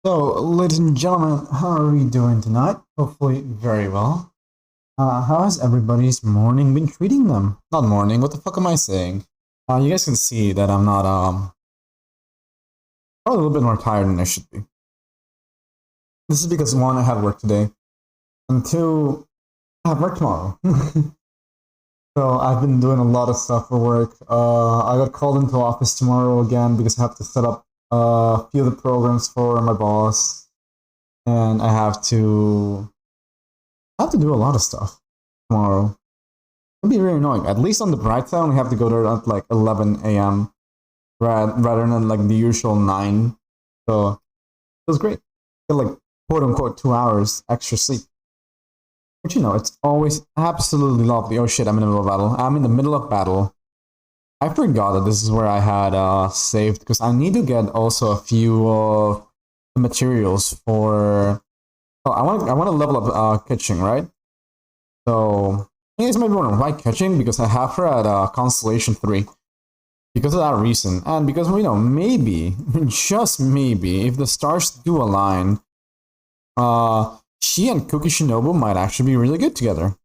So, ladies and gentlemen, how are we doing tonight? Hopefully, very well. How has everybody's morning been treating them? Not morning, what the fuck am I saying? You guys can see that I'm not, probably a little bit more tired than I should be. This is because one, I have work today, and two, I have work tomorrow. So, I've been doing a lot of stuff for work. I got called into office tomorrow again because I have to set up a few of the programs for my boss, and I have to do a lot of stuff tomorrow. It'll be very annoying. At least on the bright side, we have to go there at like 11 a.m. Rather than like the usual 9. So it was great. Get like quote unquote 2 hours extra sleep. But it's always absolutely lovely. Oh shit, I'm in the middle of battle. I'm in the middle of battle. I forgot that this is where I had saved because I need to get also a few of the materials for. Oh, I want to level up kitchen, right? So you guys might be wondering why catching because I have her at Constellation 3. Because of that reason, and because maybe, just maybe, if the stars do align, she and Cookie Shinobu might actually be really good together.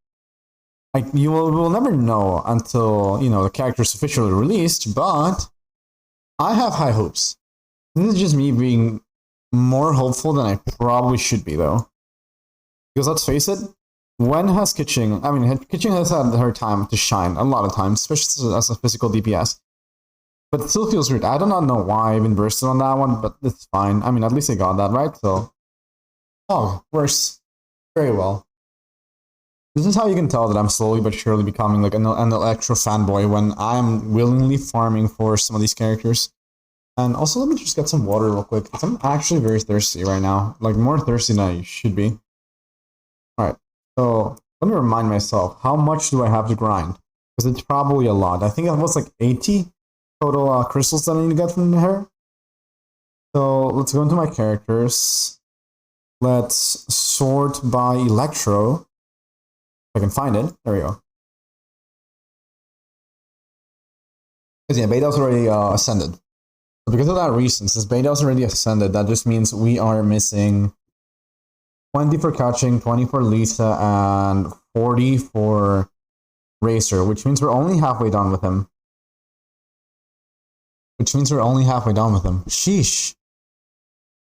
Like we will never know until the character is officially released, but I have high hopes. This is just me being more hopeful than I probably should be, though. Because let's face it, when has Kitching? I mean, Kitching has had her time to shine a lot of times, especially as a physical DPS. But it still feels weird. I do not know why I even bursted on that one, but it's fine. I mean, at least I got that right. So, oh, worse, very well. This is how you can tell that I'm slowly but surely becoming like an Electro fanboy when I'm willingly farming for some of these characters. And also, let me just get some water real quick. I'm actually very thirsty right now, like more thirsty than I should be. All right, so let me remind myself, how much do I have to grind? Because it's probably a lot. I think it was like 80 total crystals that I need to get from her. So let's go into my characters. Let's sort by Electro. If I can find it. There we go. Because yeah, Beta's already ascended. So because of that reason, since Beta's already ascended, that just means we are missing 20 for catching, 20 for Lisa, and 40 for Racer, which means we're only halfway done with him. Sheesh.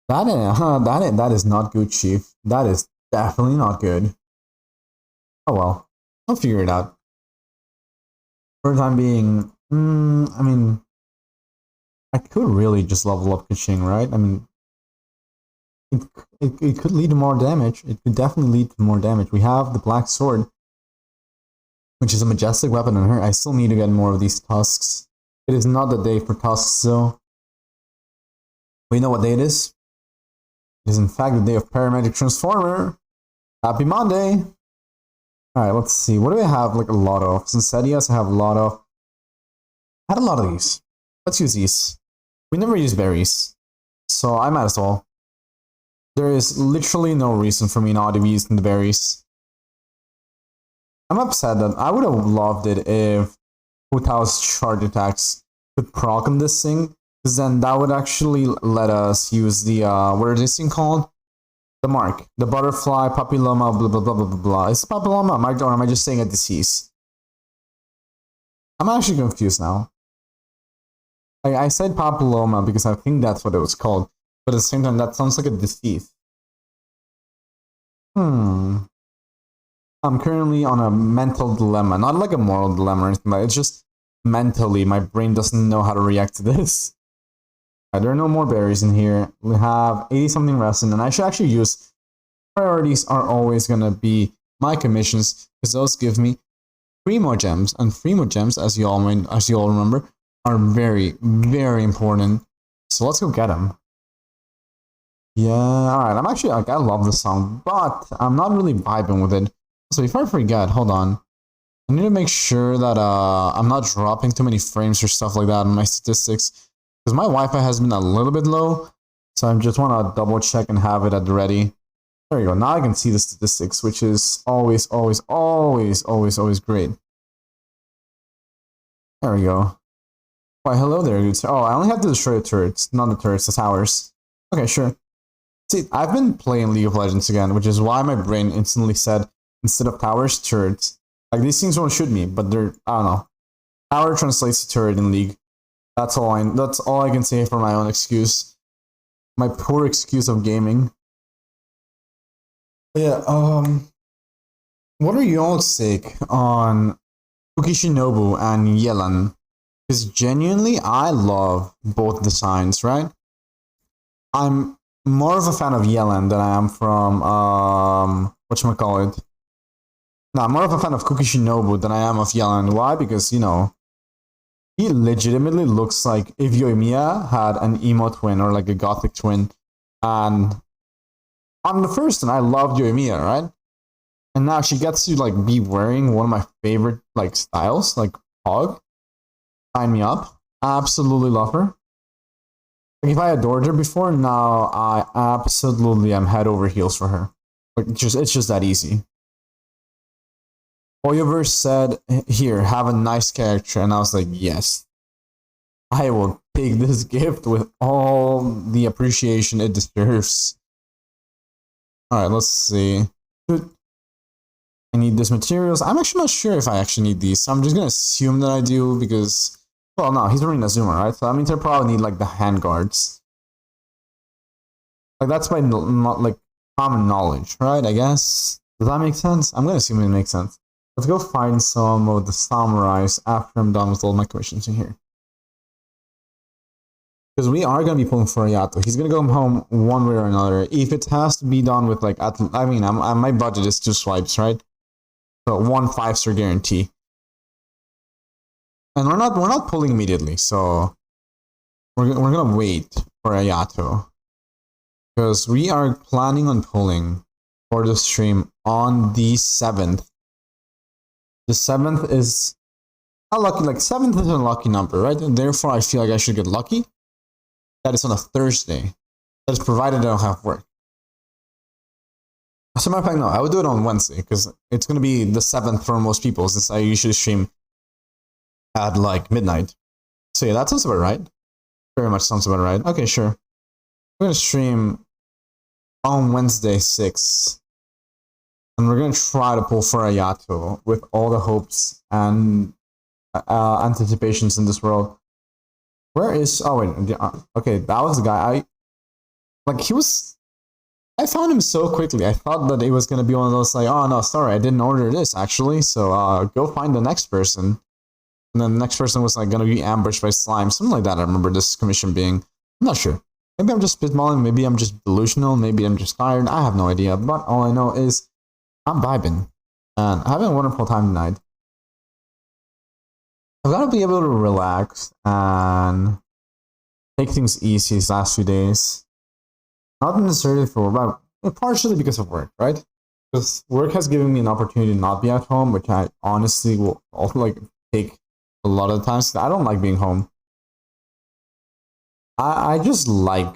That is not good, Chief. That is definitely not good. Oh well. I'll figure it out. For the time being, I mean, I could really just level up Kaching, right? I mean, it could lead to more damage. It could definitely lead to more damage. We have the Black Sword, which is a majestic weapon on her. I still need to get more of these tusks. It is not the day for tusks, though. But you know what day it is? It is in fact the day of Paramedic Transformer. Happy Monday! Alright, let's see. What do I have like a lot of? Since Setias, I have a lot of. I had a lot of these. Let's use these. We never use berries, so I might as well. There is literally no reason for me not to be using the berries. I'm upset that I would have loved it if Hutao's charge attacks could proc on this thing, because then that would actually let us use the, what is this thing called? The mark. The butterfly, papilloma, blah, blah, blah, blah, blah, blah. Is it papilloma, or am I just saying a disease? I'm actually confused now. I said papilloma because I think that's what it was called, but at the same time, that sounds like a disease. I'm currently on a mental dilemma, not like a moral dilemma or anything like that. It's just mentally, my brain doesn't know how to react to this. There are no more berries in here. We have 80 something resin, and I should actually use priorities are always gonna be my commissions because those give me 3 more gems, and 3 more gems, as you all remember, are very, very important. So let's go get them. Yeah, alright, I'm actually, like, I love this song, but I'm not really vibing with it. So if I forget, hold on. I need to make sure that I'm not dropping too many frames or stuff like that in my statistics. Because my Wi-Fi has been a little bit low, so I just want to double check and have it at the ready. There you go, now I can see the statistics, which is always, always, always, always, always great. There we go. Why, hello there, dudes. Oh, I only have to destroy the turrets, not the turrets, the towers. Okay, sure. See, I've been playing League of Legends again, which is why my brain instantly said, instead of towers, turrets. Like, these things won't shoot me, but they're, I don't know. Tower translates to turret in League. That's all I can say for my own excuse. My poor excuse of gaming. But yeah, what are y'all's take on Fukishinobu and Yelan? Because genuinely, I love both designs, right? I'm more of a fan of Yelan than I am from whatchamacallit. No, I'm more of a fan of Fukishinobu than I am of Yelan. Why? Because, you know, he legitimately looks like if Yoimiya had an emo twin or like a gothic twin. And on the first one, I loved Yoimiya, right? And now she gets to like be wearing one of my favorite like styles, like Hog. Sign me up. Absolutely love her. Like if I adored her before, now I absolutely am head over heels for her. Like it's just that easy. Oyoverse said, "Here, have a nice character," and I was like, "Yes, I will take this gift with all the appreciation it deserves." All right, let's see. I need these materials. I'm actually not sure if I actually need these, so I'm just gonna assume that I do because, well, no, he's wearing Azuma, right? So that means I probably need like the hand guards. Like that's my like common knowledge, right? I guess. Does that make sense? I'm gonna assume it makes sense. Let's go find some of the samurais after I'm done with all my commissions in here. Because we are going to be pulling for Ayato. He's going to go home one way or another. If it has to be done with like, I mean, my budget is 2 swipes, right? So 1 5-star guarantee. And we're not pulling immediately, so we're going to wait for Ayato. Because we are planning on pulling for the stream on the 7th. The 7th is a lucky, like 7th is a lucky number, right? And therefore, I feel like I should get lucky. That is on a Thursday. That is provided I don't have work. As a matter of fact, no, I would do it on Wednesday because it's going to be the 7th for most people since I usually stream at like midnight. So yeah, that sounds about right. Very much sounds about right. Okay, sure. We're going to stream on Wednesday 6. And we're going to try to pull for Ayato with all the hopes and anticipations in this world. Where is... Oh, wait. Okay, that was the guy. I found him so quickly. I thought that it was going to be one of those like, oh, no, sorry, I didn't order this, actually. So go find the next person. And then the next person was like going to be ambushed by slime. Something like that I remember this commission being. I'm not sure. Maybe I'm just spitballing. Maybe I'm just delusional. Maybe I'm just tired. I have no idea. But all I know is... I'm vibing, and I'm having a wonderful time tonight. I've got to be able to relax and take things easy these last few days. Not necessarily but partially because of work, right? Because work has given me an opportunity to not be at home, which I honestly will also like take a lot of the times. I don't like being home. I just like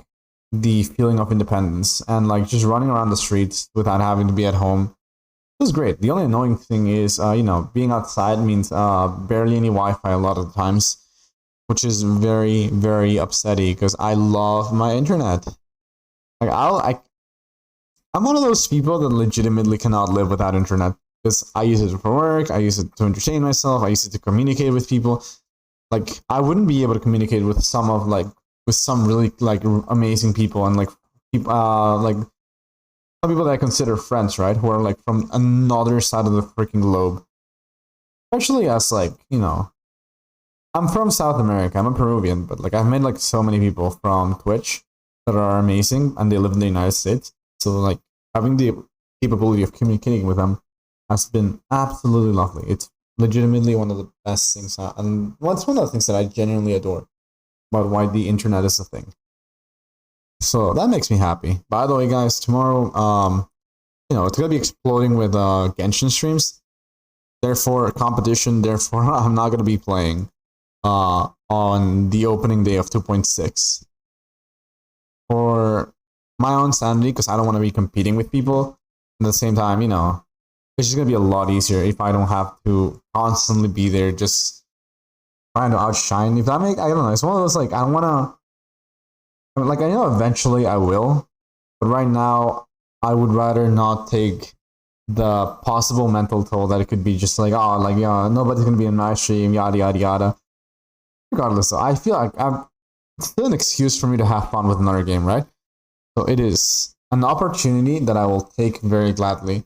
the feeling of independence and like just running around the streets without having to be at home. It was great. The only annoying thing is, you know, being outside means barely any Wi-Fi a lot of the times, which is very, very upsetting because I love my internet. Like I'm one of those people that legitimately cannot live without internet because I use it for work, I use it to entertain myself, I use it to communicate with people. Like I wouldn't be able to communicate with some really like amazing people and like people like. Some people that I consider friends, right? Who are like from another side of the freaking globe. Especially as like, you know, I'm from South America. I'm a Peruvian, but like I've met like so many people from Twitch that are amazing and they live in the United States. So like having the capability of communicating with them has been absolutely lovely. It's legitimately one of the best things. And it's one of the things that I genuinely adore about why the internet is a thing. So that makes me happy. By the way, guys, tomorrow, you know, it's gonna be exploding with Genshin streams. Therefore, competition. Therefore, I'm not gonna be playing on the opening day of 2.6 for my own sanity, because I don't want to be competing with people. At the same time, you know, it's just gonna be a lot easier if I don't have to constantly be there just trying to outshine. If that I don't know. It's one of those like I don't want to. Like I know eventually I will, But right now, I would rather not take the possible mental toll that it could be just like, oh, like, yeah, nobody's gonna be in my stream, yada yada yada. Regardless, I feel like it's still an excuse for me to have fun with another game, right? So it is an opportunity that I will take very gladly.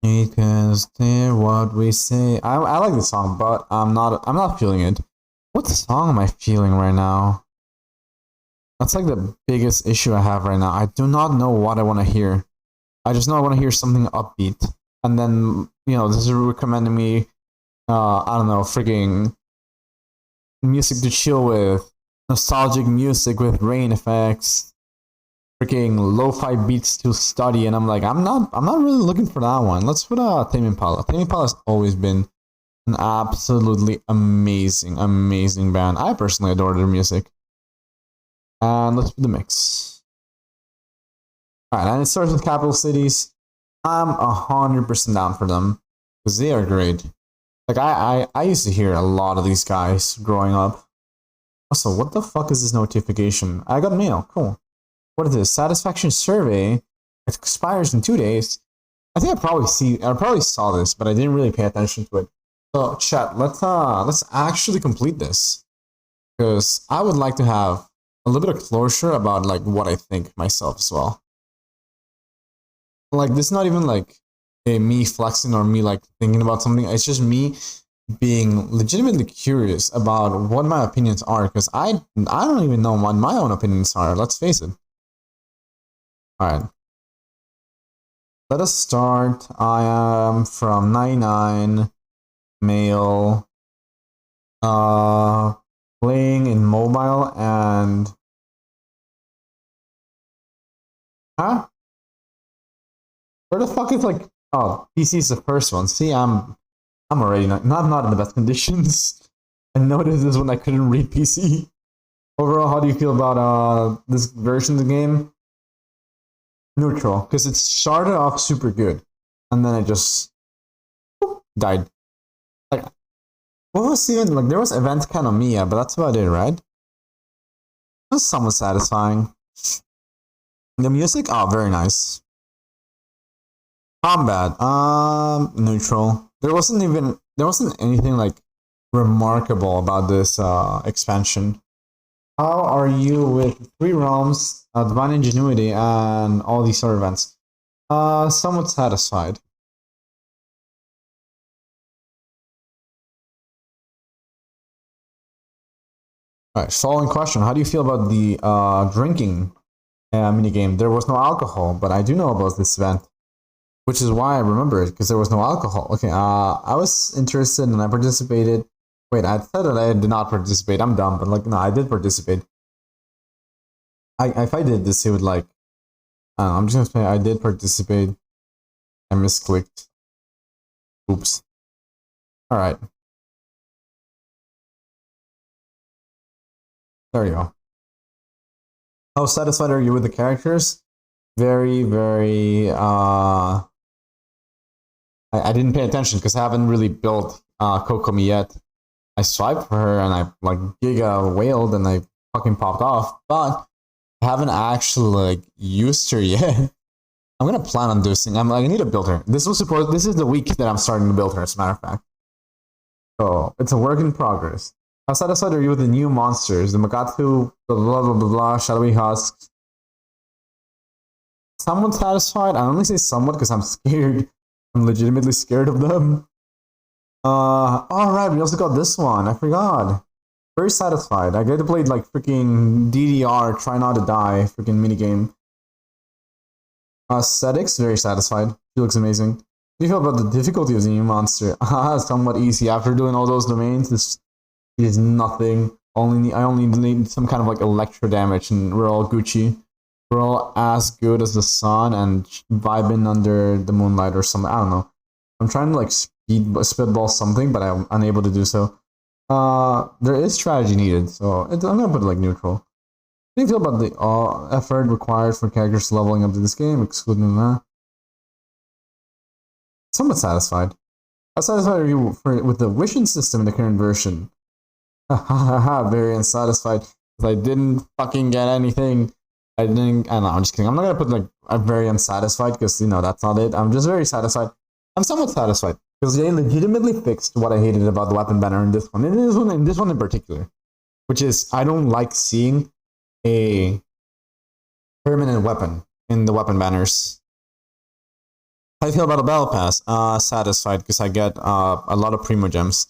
Because they're what we say. I like the song, but I'm not feeling it. What song am I feeling right now? That's like the biggest issue I have right now. I do not know what I want to hear. I just know I want to hear something upbeat. And then, this is recommending me, I don't know, freaking music to chill with, nostalgic music with rain effects, freaking lo-fi beats to study, and I'm like, I'm not really looking for that one. Let's put Tame Impala. Tame Impala has always been an absolutely amazing band. I personally adore their music. And let's put the mix. Alright, and it starts with capital cities. I'm 100% down for them because they are great. Like I used to hear a lot of these guys growing up. Also, what the fuck is this notification? I got mail. Cool. What is this? Satisfaction survey. It expires in 2 days. I think I probably saw this, but I didn't really pay attention to it. So chat, let's actually complete this. Because I would like to have a little bit of closure about like what I think myself as well. Like this is not even like me flexing or me like thinking about something. It's just me being legitimately curious about what my opinions are, because I don't even know what my own opinions are. Let's face it. All right. Let us start. I am from 99, male, playing in mobile and huh? Where the fuck is like, oh, PC is the first one. See, I'm already I'm not in the best conditions. I noticed this when I couldn't read PC. Overall, how do you feel about this version of the game? Neutral, because it started off super good, and then it just died. Like, what was even like? There was Event Kanomiya, but that's about it, right? It was somewhat satisfying. The music, oh, very nice. Combat, neutral. There wasn't anything like remarkable about this expansion. How are you with 3 realms, divine ingenuity, and all these sort of events? Somewhat satisfied. Alright, following question. How do you feel about the drinking minigame? There was no alcohol, but I do know about this event, which is why I remember it, because there was no alcohol. Okay, I was interested and I participated. Wait, I said that I did not participate. I'm dumb, but like, no, I did participate. If I did this, it would like, I'm just gonna say I did participate. I misclicked. Oops. Alright. There you go. How satisfied are you with the characters? Very, very, I didn't pay attention because I haven't really built Kokomi yet. I swiped for her and I like giga wailed and I fucking popped off, but I haven't actually like used her yet. I'm gonna plan on doing. I need to build her. This is the week that I'm starting to build her, as a matter of fact. So it's a work in progress. How satisfied are you with the new monsters? The Magatsu, the blah blah blah blah, shadowy husks. Somewhat satisfied. I only say somewhat because I'm scared. I'm legitimately scared of them. Alright, we also got this one. I forgot. Very satisfied. I get to play like freaking DDR, try not to die, freaking minigame. Aesthetics, very satisfied. She looks amazing. What do you feel about the difficulty of the new monster? Somewhat easy. After doing all those domains, this is nothing. I only need some kind of like electro damage and we're all Gucci. We're all as good as the sun and vibing under the moonlight or something. I don't know. I'm trying to like spitball something, but I'm unable to do so. There is strategy needed, so I'm gonna put it like neutral. What do you feel about the effort required for characters leveling up to this game, excluding that? Somewhat satisfied. How satisfied are you with the wishing system in the current version? Very unsatisfied because I didn't fucking get anything. I didn't. I don't know. I'm just kidding. I'm not gonna put like I'm very unsatisfied because you know that's not it. I'm just very satisfied. I'm somewhat satisfied because they legitimately fixed what I hated about the weapon banner in this one. In this one in particular, which is I don't like seeing a permanent weapon in the weapon banners. How do you feel about a battle pass? Satisfied because I get a lot of primo gems.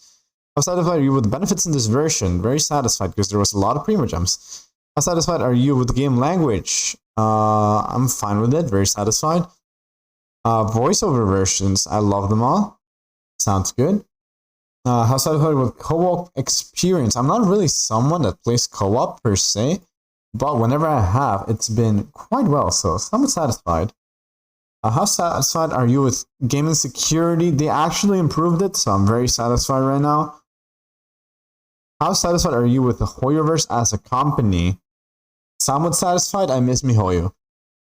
How satisfied are you with the benefits in this version? Very satisfied because there was a lot of primo gems. How satisfied are you with the game language? I'm fine with it. Very satisfied. Voiceover versions, I love them all. Sounds good. How satisfied with co-op experience? I'm not really someone that plays co-op per se, but whenever I have, it's been quite well. So somewhat satisfied. How satisfied are you with gaming security? They actually improved it, so I'm very satisfied right now. How satisfied are you with the Hoyoverse as a company? Somewhat satisfied. I miss miHoYo.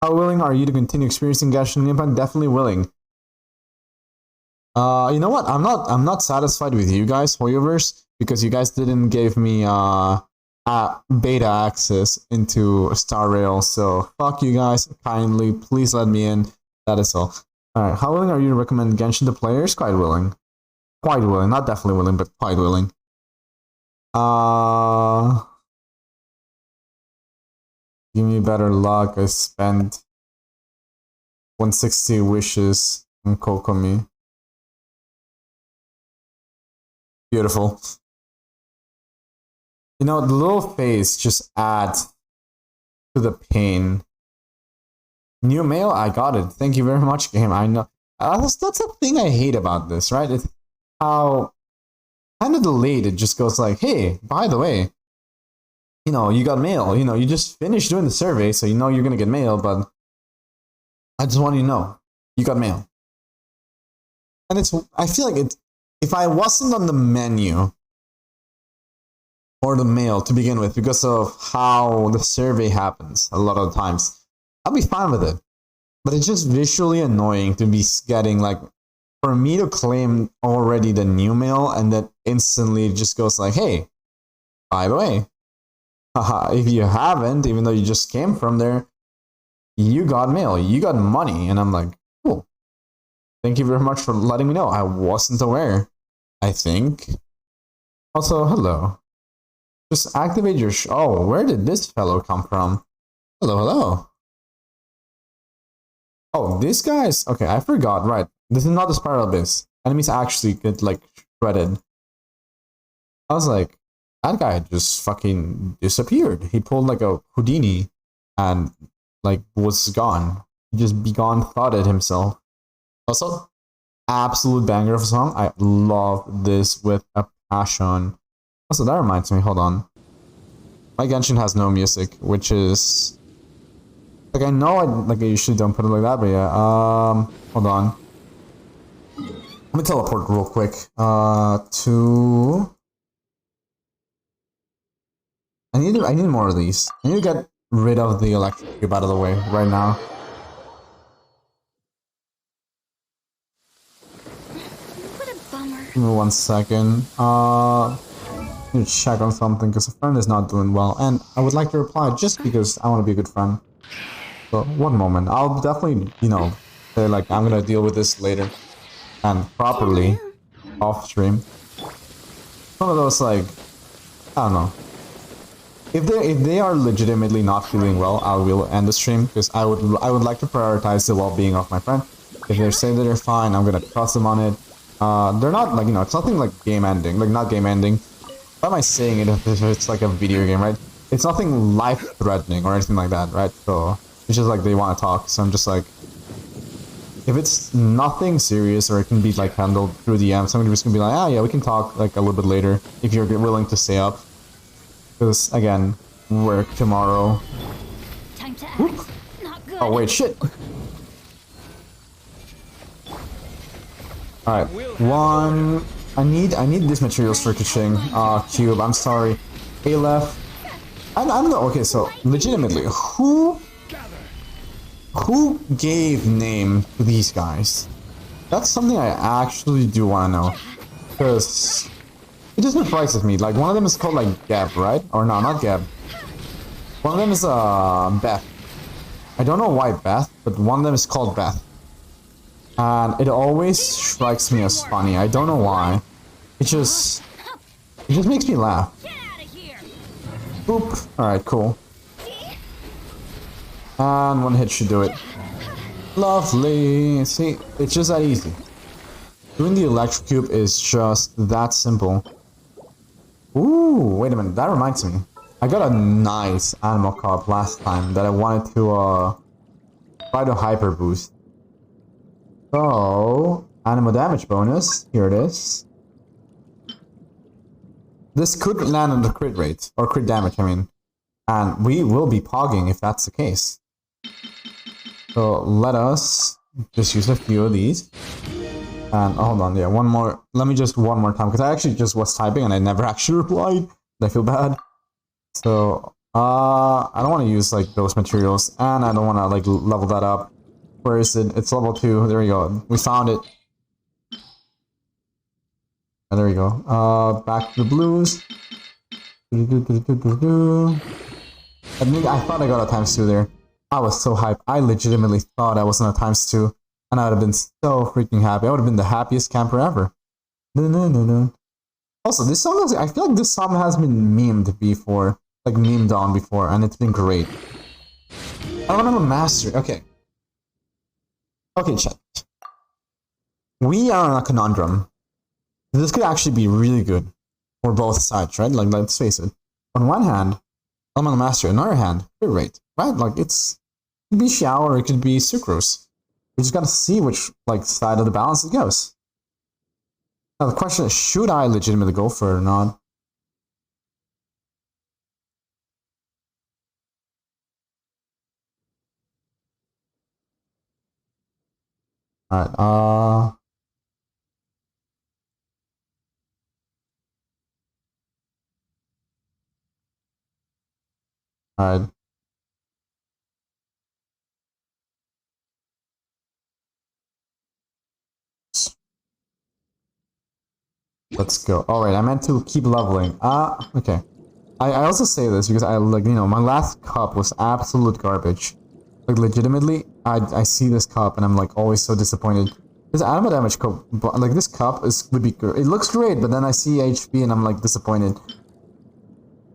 How willing are you to continue experiencing Genshin Impact? Definitely willing. You know what? I'm not satisfied with you guys, Hoyoverse, because you guys didn't give me beta access into Star Rail. So fuck you guys. Kindly, please let me in. That is all. Alright, how willing are you to recommend Genshin to players? Quite willing. Quite willing. Not definitely willing, but quite willing. Give me better luck. I spent 160 wishes on Kokomi. Beautiful. You know, the little face just adds to the pain. New mail, I got it. Thank you very much, game. I know. That's the thing I hate about this, right? It's how kind of delayed it just goes like, hey, by the way, you know, you got mail. You know, you just finished doing the survey, so you know you're going to get mail, but I just want you to know, you got mail. And I feel like if I wasn't on the menu or the mail to begin with, because of how the survey happens a lot of the times, I'll be fine with it. But it's just visually annoying to be getting like, for me to claim already the new mail and then instantly it just goes like, hey, by the way, if you haven't, even though you just came from there, you got mail, you got money. And I'm like, cool. Thank you very much for letting me know. I wasn't aware, I think. Also, hello. Just activate your oh, where did this fellow come from? Hello, hello. Oh, these guys. Okay, I forgot. Right. This is not the Spiral Abyss. Enemies actually get, like, shredded. I was like, that guy just fucking disappeared. He pulled, like, a Houdini and, like, was gone. He just thoughted himself. Also, absolute banger of a song. I love this with a passion. Also, that reminds me, hold on. My Genshin has no music, which is... Like, I know I usually don't put it like that, but yeah. Hold on. Let me teleport real quick. To... I need more of these. I need to get rid of the electric cube out of the way right now. What a bummer. Give me 1 second. I need to check on something because a friend is not doing well, and I would like to reply just because I want to be a good friend. So, one moment. I'll definitely, you know, say like I'm gonna deal with this later and properly off stream. One of those like, I don't know. If they are legitimately not feeling well, I will end the stream because I would like to prioritize the well-being of my friend. If they're saying that they're fine, I'm gonna trust them on it. They're not like, you know, it's nothing like game ending, like not game ending. Why am I saying it if it's like a video game, right? It's nothing life-threatening or anything like that, right? So it's just like they want to talk. So I'm just like, if it's nothing serious or it can be like handled through the DM, somebody's just gonna be like, ah, yeah, we can talk like a little bit later if you're willing to stay up. Because again, work tomorrow. Time to act. Not good. Oh wait, shit. All right, one. I need these materials for Kaching. Cube. I'm sorry. Aleph. I don't know. Okay, so legitimately, who gave name to these guys? That's something I actually do want to know, because it just surprises me. Like, one of them is called like Geb, right? Or no, not Geb. One of them is Beth. I don't know why Beth, but one of them is called Beth. And it always strikes me as funny. I don't know why. It just makes me laugh. Get out of here. Boop. Alright, cool. And one hit should do it. Lovely. See, it's just that easy. Doing the electric cube is just that simple. Ooh, wait a minute. That reminds me. I got a nice animal card last time that I wanted to try to hyper boost. So, animal damage bonus. Here it is. This could land on the crit rate, or crit damage, I mean. And we will be pogging if that's the case. So, let us just use a few of these. And hold on, yeah, one more. Let me just one more time, because I actually just was typing and I never actually replied. I feel bad. So, I don't want to use, like, those materials. And I don't want to, like, level that up. Where is it? It's level 2. There we go. We found it. And there we go. Back to the blues. I thought I got a times 2 there. I was so hyped. I legitimately thought I was on a times 2. And I would have been so freaking happy. I would have been the happiest camper ever. Also, this song is, I feel like this song has been memed before. Like, memed on before. And it's been great. Elemental Mastery. Okay. Okay, chat. We are in a conundrum. This could actually be really good for both sides, right? Like, let's face it. On one hand, Elemental Mastery. On the other hand, crit rate, right? Like, it could be Xiao or it could be Sucrose. We just gotta see which, like, side of the balance it goes. Now, the question is, should I legitimately go for it or not? Alright, alright. Let's go. Alright, I meant to keep leveling. Okay. I also say this because I, like, you know, my last cup was absolute garbage. Like, legitimately, I see this cup and I'm, like, always so disappointed. This animal damage cup, like, this cup would be good. It looks great, but then I see HP and I'm, like, disappointed.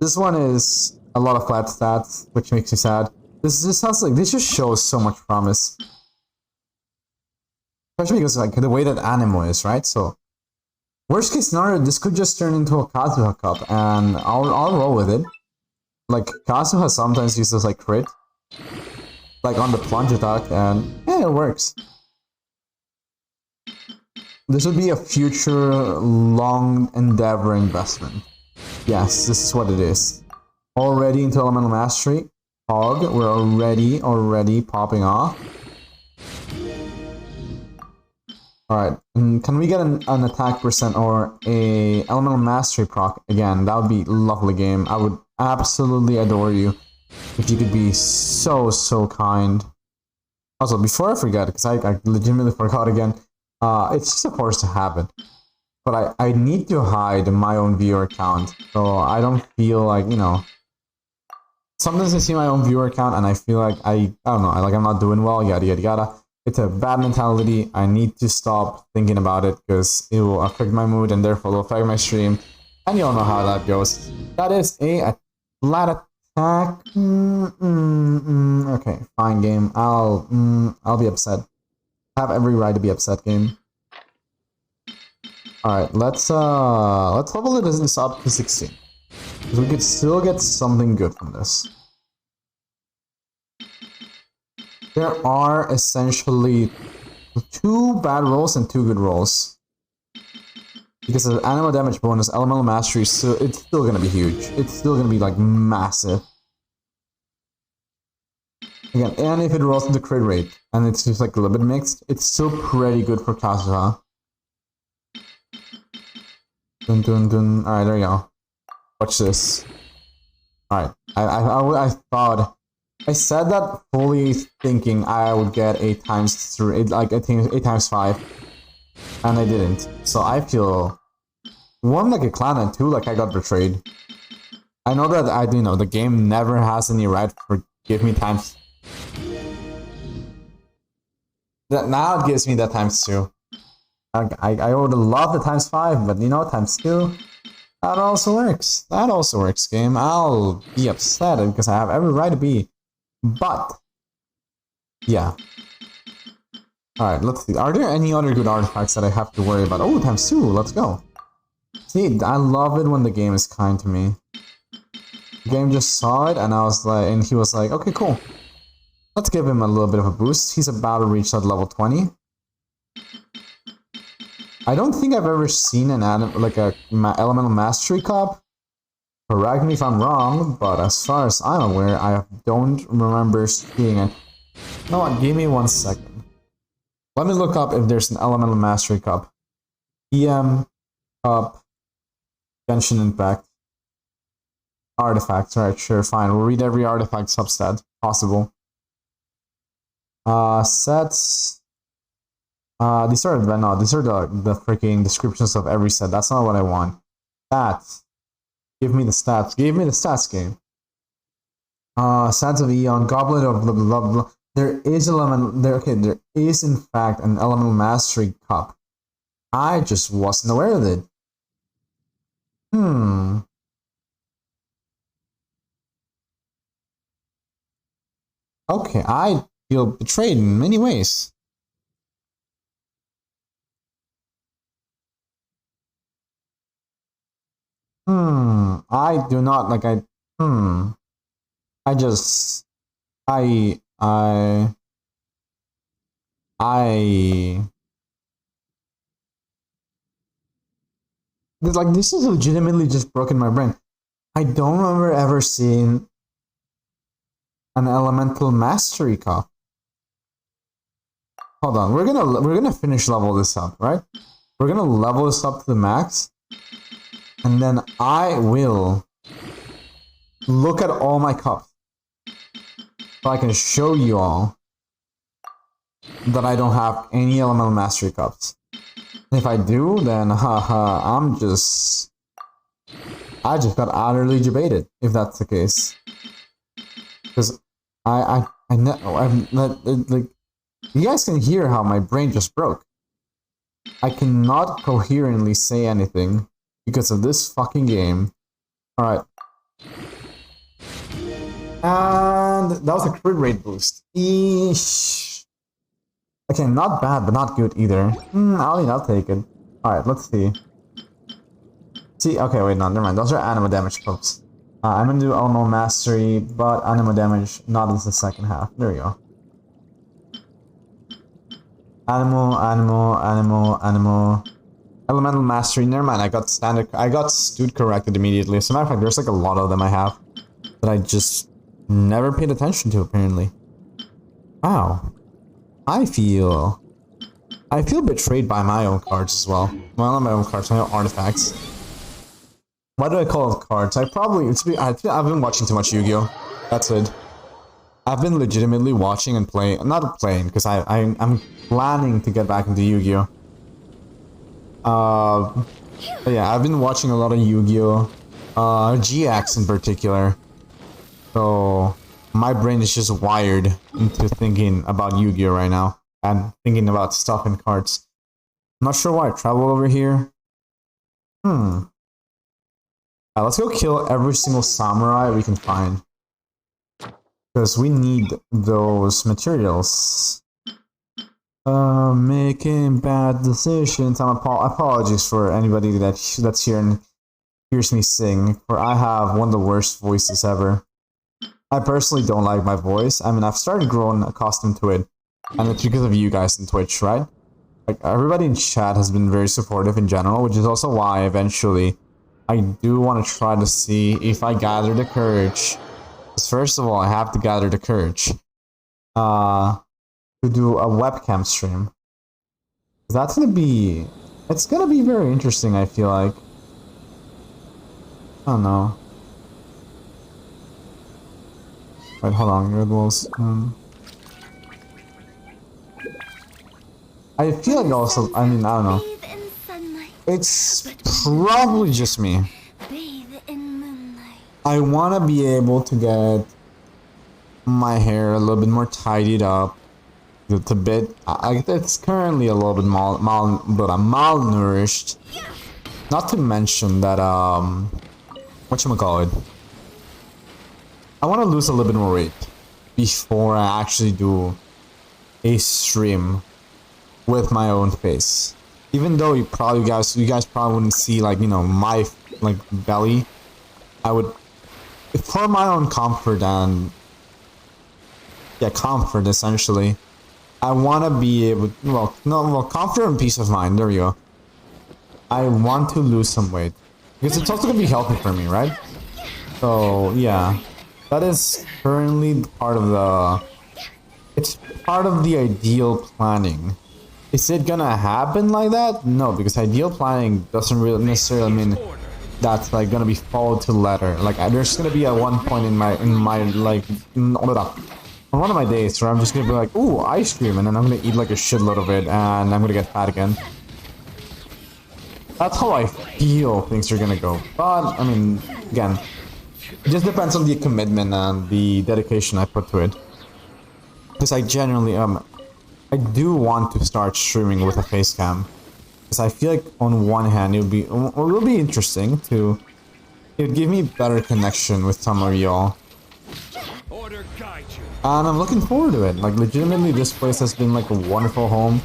This one is a lot of flat stats, which makes me sad. This just shows so much promise. Especially because, like, the way that Animo is, right? So, worst case scenario, this could just turn into a Kazuha cup, and I'll roll with it. Like, Kazuha sometimes uses, like, crit. Like, on the plunge attack, and yeah, it works. This would be a future long endeavor investment. Yes, this is what it is. Already into Elemental Mastery. Hog, we're already popping off. Alright, can we get an attack percent or a Elemental Mastery proc again? That would be a lovely game. I would absolutely adore you if you could be so kind. Also, before I forget, because I legitimately forgot again, it's just a force to habit. But I need to hide my own viewer account, so I don't feel like, you know... Sometimes I see my own viewer account and I feel like I don't know, like I'm not doing well, yada yada yada. It's a bad mentality. I need to stop thinking about it because it will affect my mood and therefore will affect my stream. And you all know how that goes. That is a flat attack. Okay, fine game. I'll be upset. I have every right to be upset, game. Alright, let's level this up to 16. Because we could still get something good from this. There are essentially 2 bad rolls and 2 good rolls. Because of the animal damage bonus, elemental mastery, so it's still gonna be huge. It's still gonna be like massive. Again, and if it rolls to the crit rate, and it's just like a little bit mixed, it's still pretty good for Kazuha. Dun dun dun. Alright, there we go. Watch this. Alright, I thought... I said that fully thinking I would get 8 times 3, like I think 8 times 5, and I didn't. So I feel 1 like a clown and 2 like I got betrayed. I know that the game never has any right for give me times Now it gives me that times 2. I would love the times 5, but you know, times 2. That also works. That also works, game. I'll be upset because I have every right to be. But, yeah. Alright, let's see. Are there any other good artifacts that I have to worry about? Oh, times 2. Let's go. See, I love it when the game is kind to me. The game just saw it, and I was like, and he was like, okay, cool. Let's give him a little bit of a boost. He's about to reach that level 20. I don't think I've ever seen an elemental mastery cup. Correct me if I'm wrong, but as far as I'm aware, I don't remember seeing it. You know what? Give me 1 second. Let me look up if there's an elemental mastery cup. EM cup, genshin impact, artifacts. Alright, sure, fine. We'll read every artifact substat possible. Sets. These are the freaking descriptions of every set. That's not what I want. Stats. Give me the stats. Give me the stats, game. Stats of Eon, Goblet of blah blah blah blah. There is there is in fact an elemental mastery cup. I just wasn't aware of it. Okay, I feel betrayed in many ways. I do not like I just I like this is legitimately just broken my brain. I don't remember ever seeing an elemental mastery cup. Hold on, we're gonna finish level this up, right? We're gonna level this up to the max. And then I will look at all my cups so I can show you all that I don't have any elemental mastery cups. If I do, then haha, I just got utterly debated if that's the case. Because like you guys can hear how my brain just broke. I cannot coherently say anything because of this fucking game. Alright. And that was a crit rate boost. Eesh. Okay, not bad, but not good either. I'll take it. Alright, let's see. Okay, wait, no, never mind. Those are anima damage clips. I'm gonna do elemental mastery, but anima damage not in the second half. There we go. Animal. Elemental mastery. Never mind. I got stood corrected immediately. As a matter of fact, there's like a lot of them I have that I just never paid attention to. Apparently. Wow. I feel betrayed by my own cards as well. Well, not my own cards, my own artifacts. Why do I call it cards? I've been watching too much Yu-Gi-Oh. That's it. I've been legitimately watching and playing, not playing, because I'm planning to get back into Yu-Gi-Oh. But yeah, I've been watching a lot of Yu-Gi-Oh! GX in particular. So, my brain is just wired into thinking about Yu-Gi-Oh! Right now. And thinking about stuff and cards. I'm not sure why I travel over here. Let's go kill every single samurai we can find. Because we need those materials. Making bad decisions. Apologies for anybody that's here and hears me sing, for I have one of the worst voices ever. I personally don't like my voice. I mean, I've started growing accustomed to it, and it's because of you guys on Twitch, right? Like, everybody in chat has been very supportive in general, which is also why eventually I do want to try to see if I gather the courage. Because first of all, I have to gather the courage to do a webcam stream. It's gonna be very interesting, I feel like. I don't know. Wait, hold on, Red Wolves. I feel like also, I mean, I don't know. It's probably just me. I want to be able to get my hair a little bit more tidied up. it's a bit. It's currently a little bit but I'm malnourished. Not to mention that whatchamacallit, I want to lose a little bit more weight before I actually do a stream with my own face. Even though you guys probably wouldn't see like, you know, my like belly. I would, for my own comfort and comfort essentially. I want to be able, comfort and peace of mind. There we go. I want to lose some weight because it's also gonna be healthy for me, right? So yeah, that is currently part of the. It's part of the ideal planning. Is it gonna happen like that? No, because ideal planning doesn't really necessarily mean that's like gonna be followed to the letter. Like there's gonna be at one point in my like on one of my days where I'm just gonna be like, ooh, ice cream, and then I'm gonna eat like a shitload of it, and I'm gonna get fat again. That's how I feel things are gonna go. But I mean, again, it just depends on the commitment and the dedication I put to it. Because I genuinely I do want to start streaming with a face cam. Because I feel like on one hand it will be interesting to, it would give me better connection with some of y'all. And I'm looking forward to it. Like legitimately, this place has been like a wonderful home.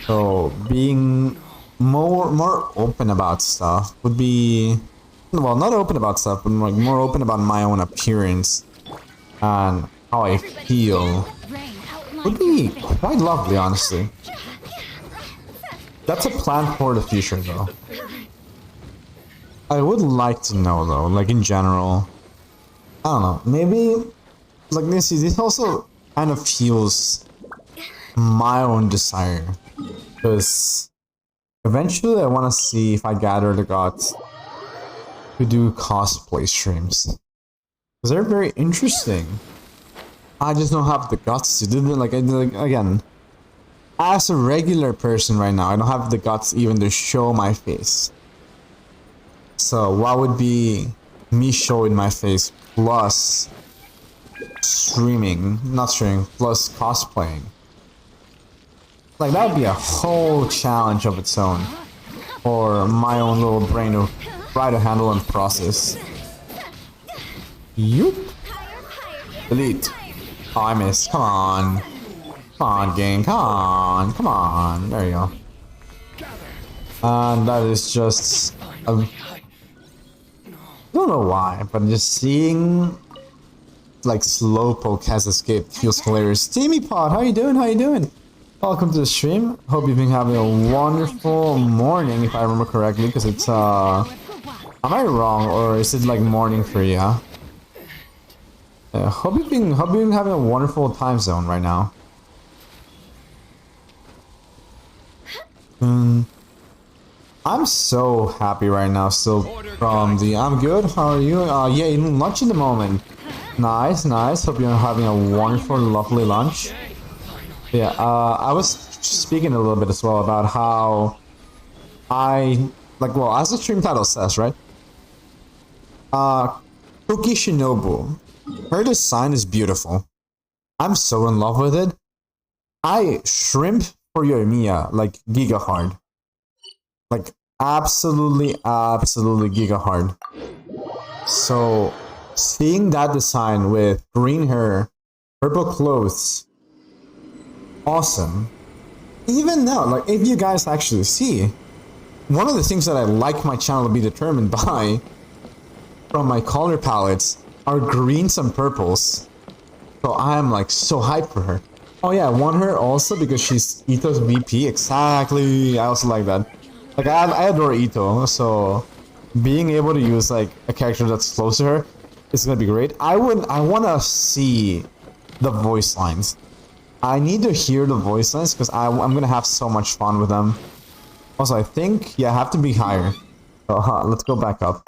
So being more open about stuff would be, well, not open about stuff, but like more open about my own appearance and how I feel would be quite lovely, honestly. That's a plan for the future, though. I would like to know, though, like in general, I don't know, maybe like this also kind of fuels my own desire, because eventually I want to see if I gather the guts to do cosplay streams, because they're very interesting. I just don't have the guts to do them. Like again, as a regular person right now, I don't have the guts even to show my face. So what would be me showing my face plus plus cosplaying? Like that would be a whole challenge of its own for my own little brain to try to handle and process. Yup. Delete. Oh, I missed. Come on. Come on, gang. Come on. Come on. There you go. And that is just I don't know why, but just seeing like Slowpoke has escaped feels hilarious. Steamy Pod, how you doing? How you doing? Welcome to the stream. Hope you've been having a wonderful morning, if I remember correctly, because it's am I wrong, or is it like morning for you? Huh? Yeah, hope you've been having a wonderful time zone right now. I'm so happy right now. Still from the I'm good. How are you? Yeah, eating lunch in the moment. Nice, nice. Hope you're having a wonderful, lovely lunch. Yeah, I was speaking a little bit as well about how I like. Well, as the stream title says, right? Cookie Shinobu. Her design is beautiful. I'm so in love with it. I shrimp for Yoimiya like giga hard. Like absolutely giga hard. So seeing that design with green hair, purple clothes, awesome. Even now, like if you guys actually see, one of the things that I like my channel to be determined by from my color palettes are greens and purples. So I am like so hyped for her. Oh yeah, I want her also because she's Ito's VP. Exactly. I also like that. Like I adore Ito, so being able to use like a character that's close to her is gonna be great. I wanna see the voice lines. I need to hear the voice lines because I'm gonna have so much fun with them. Also, I think I have to be higher. So let's go back up.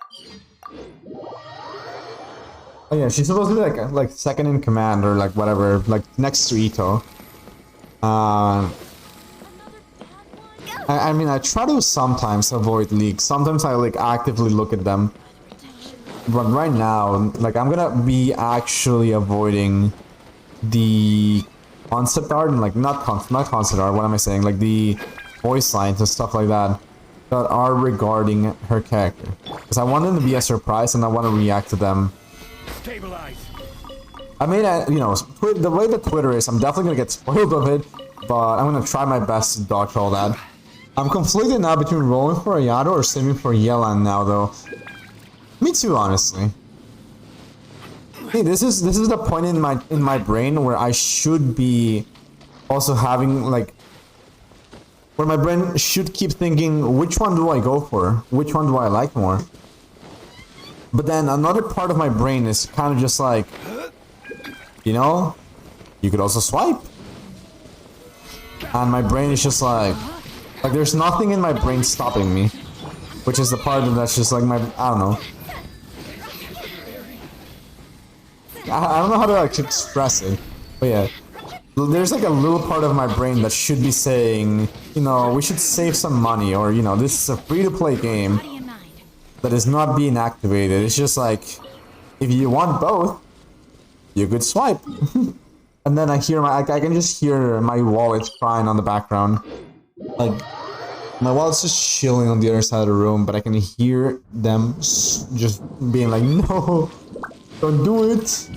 Oh yeah, she's supposed to be like second in command or like whatever, like next to Ito. I mean, I try to sometimes avoid leaks. Sometimes I like actively look at them. But right now, like I'm gonna be actually avoiding the concept art and like not concept art, what am I saying? Like the voice lines and stuff like that that are regarding her character. Because I want them to be a surprise and I want to react to them. Stabilize. I mean, you know, the way that Twitter is, I'm definitely gonna get spoiled of it, but I'm gonna try my best to dodge all that. I'm conflicted now between rolling for Ayato or saving for Yelan now, though. Me too, honestly. Hey, this is the point in my brain where I should be also having like where my brain should keep thinking, which one do I go for? Which one do I like more? But then another part of my brain is kind of just like, you know, you could also swipe. And my brain is just like there's nothing in my brain stopping me. Which is the part that's just like my, I don't know. I don't know how to like express it. But yeah. There's like a little part of my brain that should be saying, you know, we should save some money, or, you know, this is a free-to-play game that is not being activated. It's just like, if you want both, you could swipe. And then I can just hear my wallet crying on the background. Like, my wallet's just chilling on the other side of the room, but I can hear them just being like, no, don't do it.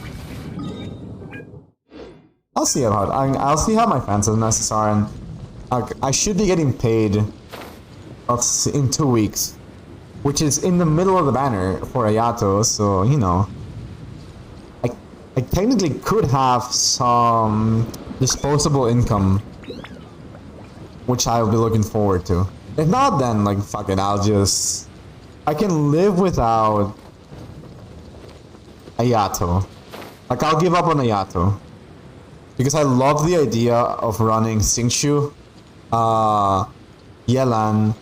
I'll see I'll see how my fans are, and I should be getting paid in 2 weeks, which is in the middle of the banner for Ayato. So you know, I technically could have some disposable income, which I'll be looking forward to. If not, then like fuck it, I can live without Ayato. Like I'll give up on Ayato. Because I love the idea of running Xingqiu, Yelan,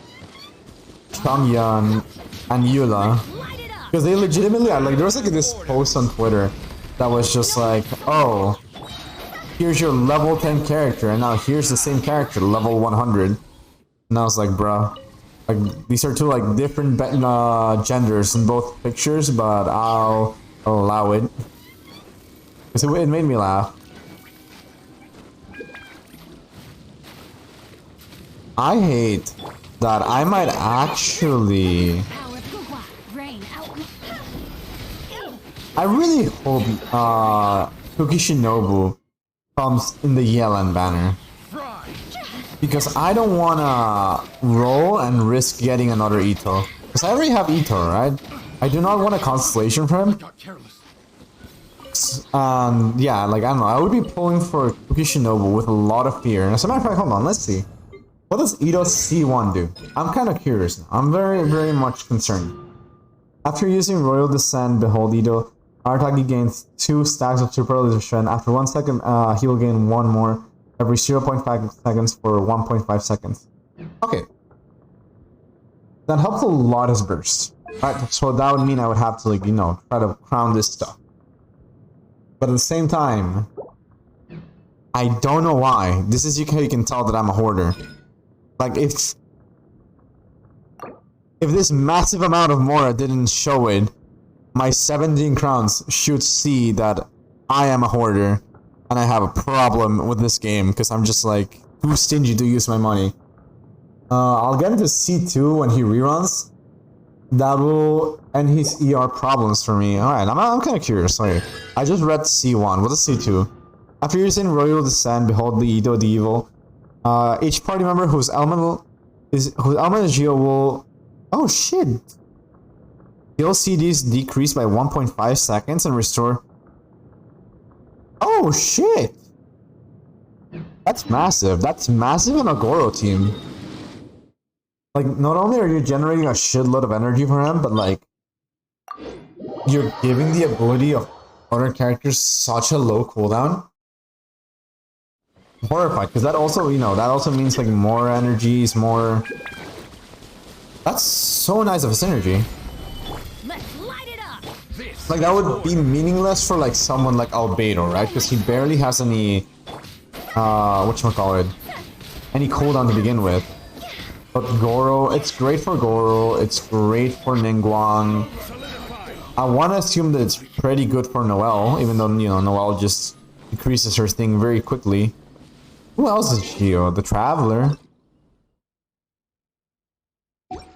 Changyun, and Yula. Because they legitimately are like, there was like this post on Twitter that was just like, oh, here's your level 10 character, and now here's the same character, level 100. And I was like, bruh, like these are two like different genders in both pictures, but I'll allow it. Because it made me laugh. I hate that I might actually... I really hope Kukishinobu comes in the Yelan banner. Because I don't wanna roll and risk getting another Ito. Because I already have Ito, right? I do not want a constellation for him. Yeah, like I don't know, I would be pulling for Kukishinobu with a lot of fear. As a matter of fact, hold on, let's see. What does Ito C1 do? I'm kind of curious now. I'm very, very much concerned. After using Royal Descent, Behold Ito, Artagi gains 2 stacks of supervision. After 1 second, he will gain 1 more every 0.5 seconds for 1.5 seconds. Okay. That helps a lot as burst. Alright, so that would mean I would have to, like, you know, try to crown this stuff. But at the same time, I don't know why. This is how you can tell that I'm a hoarder. Like, if this massive amount of Mora didn't show it, my 17 crowns should see that I am a hoarder, and I have a problem with this game, because I'm just like, too stingy to use my money. I'll get into C2 when he reruns. That will end his ER problems for me. Alright, I'm kind of curious, sorry. I just read C1, what is C2? After using Royal Descent, Behold the Ito the Evil, each party member whose element is Geo will... Oh shit! He'll see these decrease by 1.5 seconds and restore... Oh shit! That's massive. That's massive on a Goro team. Like, not only are you generating a shitload of energy for him, but like... You're giving the ability of other characters such a low cooldown. Horrified, because that also, you know, that also means like more energies, more... That's so nice of a synergy. Let's light it up. Like, that would be meaningless for like someone like Albedo, right? Because he barely has any... whatchamacallit? Any cooldown to begin with. But Goro, it's great for Goro, it's great for Ningguang. I want to assume that it's pretty good for Noelle, even though, you know, Noelle just decreases her thing very quickly. Who else is Geo? The Traveler.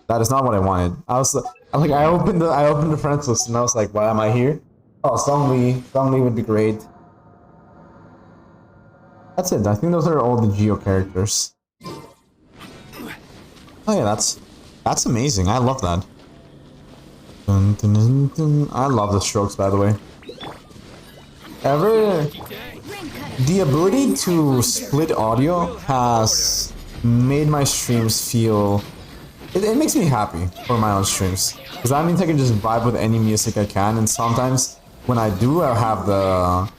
That is not what I wanted. I opened the friends list and I was like, why am I here? Oh, Songli would be great. That's it. I think those are all the Geo characters. Oh yeah, that's amazing. I love that. Dun, dun, dun, dun. I love the strokes, by the way. The ability to split audio has made my streams feel. It makes me happy for my own streams because that means I can just vibe with any music I can, and sometimes when I do, I have the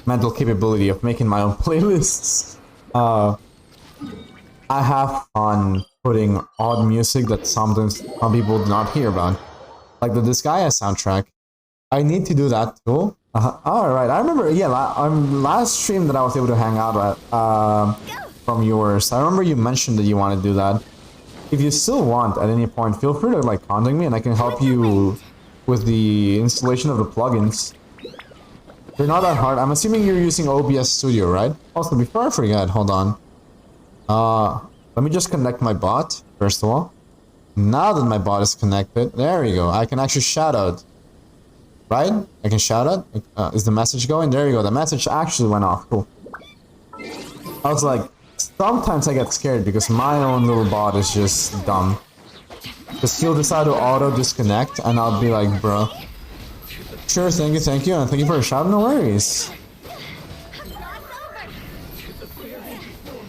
mental capability of making my own playlists. I have fun putting odd music that sometimes some people do not hear about, like the Disgaea soundtrack. I need to do that too. All right, I remember. Yeah, last stream that I was able to hang out at from yours. I remember you mentioned that you want to do that. If you still want at any point, feel free to like contact me and I can help you with the installation of the plugins. They're not that hard. I'm assuming you're using OBS Studio, right? Also, before I forget, hold on. Let me just connect my bot, first of all. Now that my bot is connected, there we go. I can actually shout out. Right? I can shout out. Is the message going? There you go. The message actually went off. Cool. I was like, sometimes I get scared because my own little bot is just dumb. Because he'll decide to auto disconnect and I'll be like, bro. Sure, thank you, and thank you for a shout, no worries.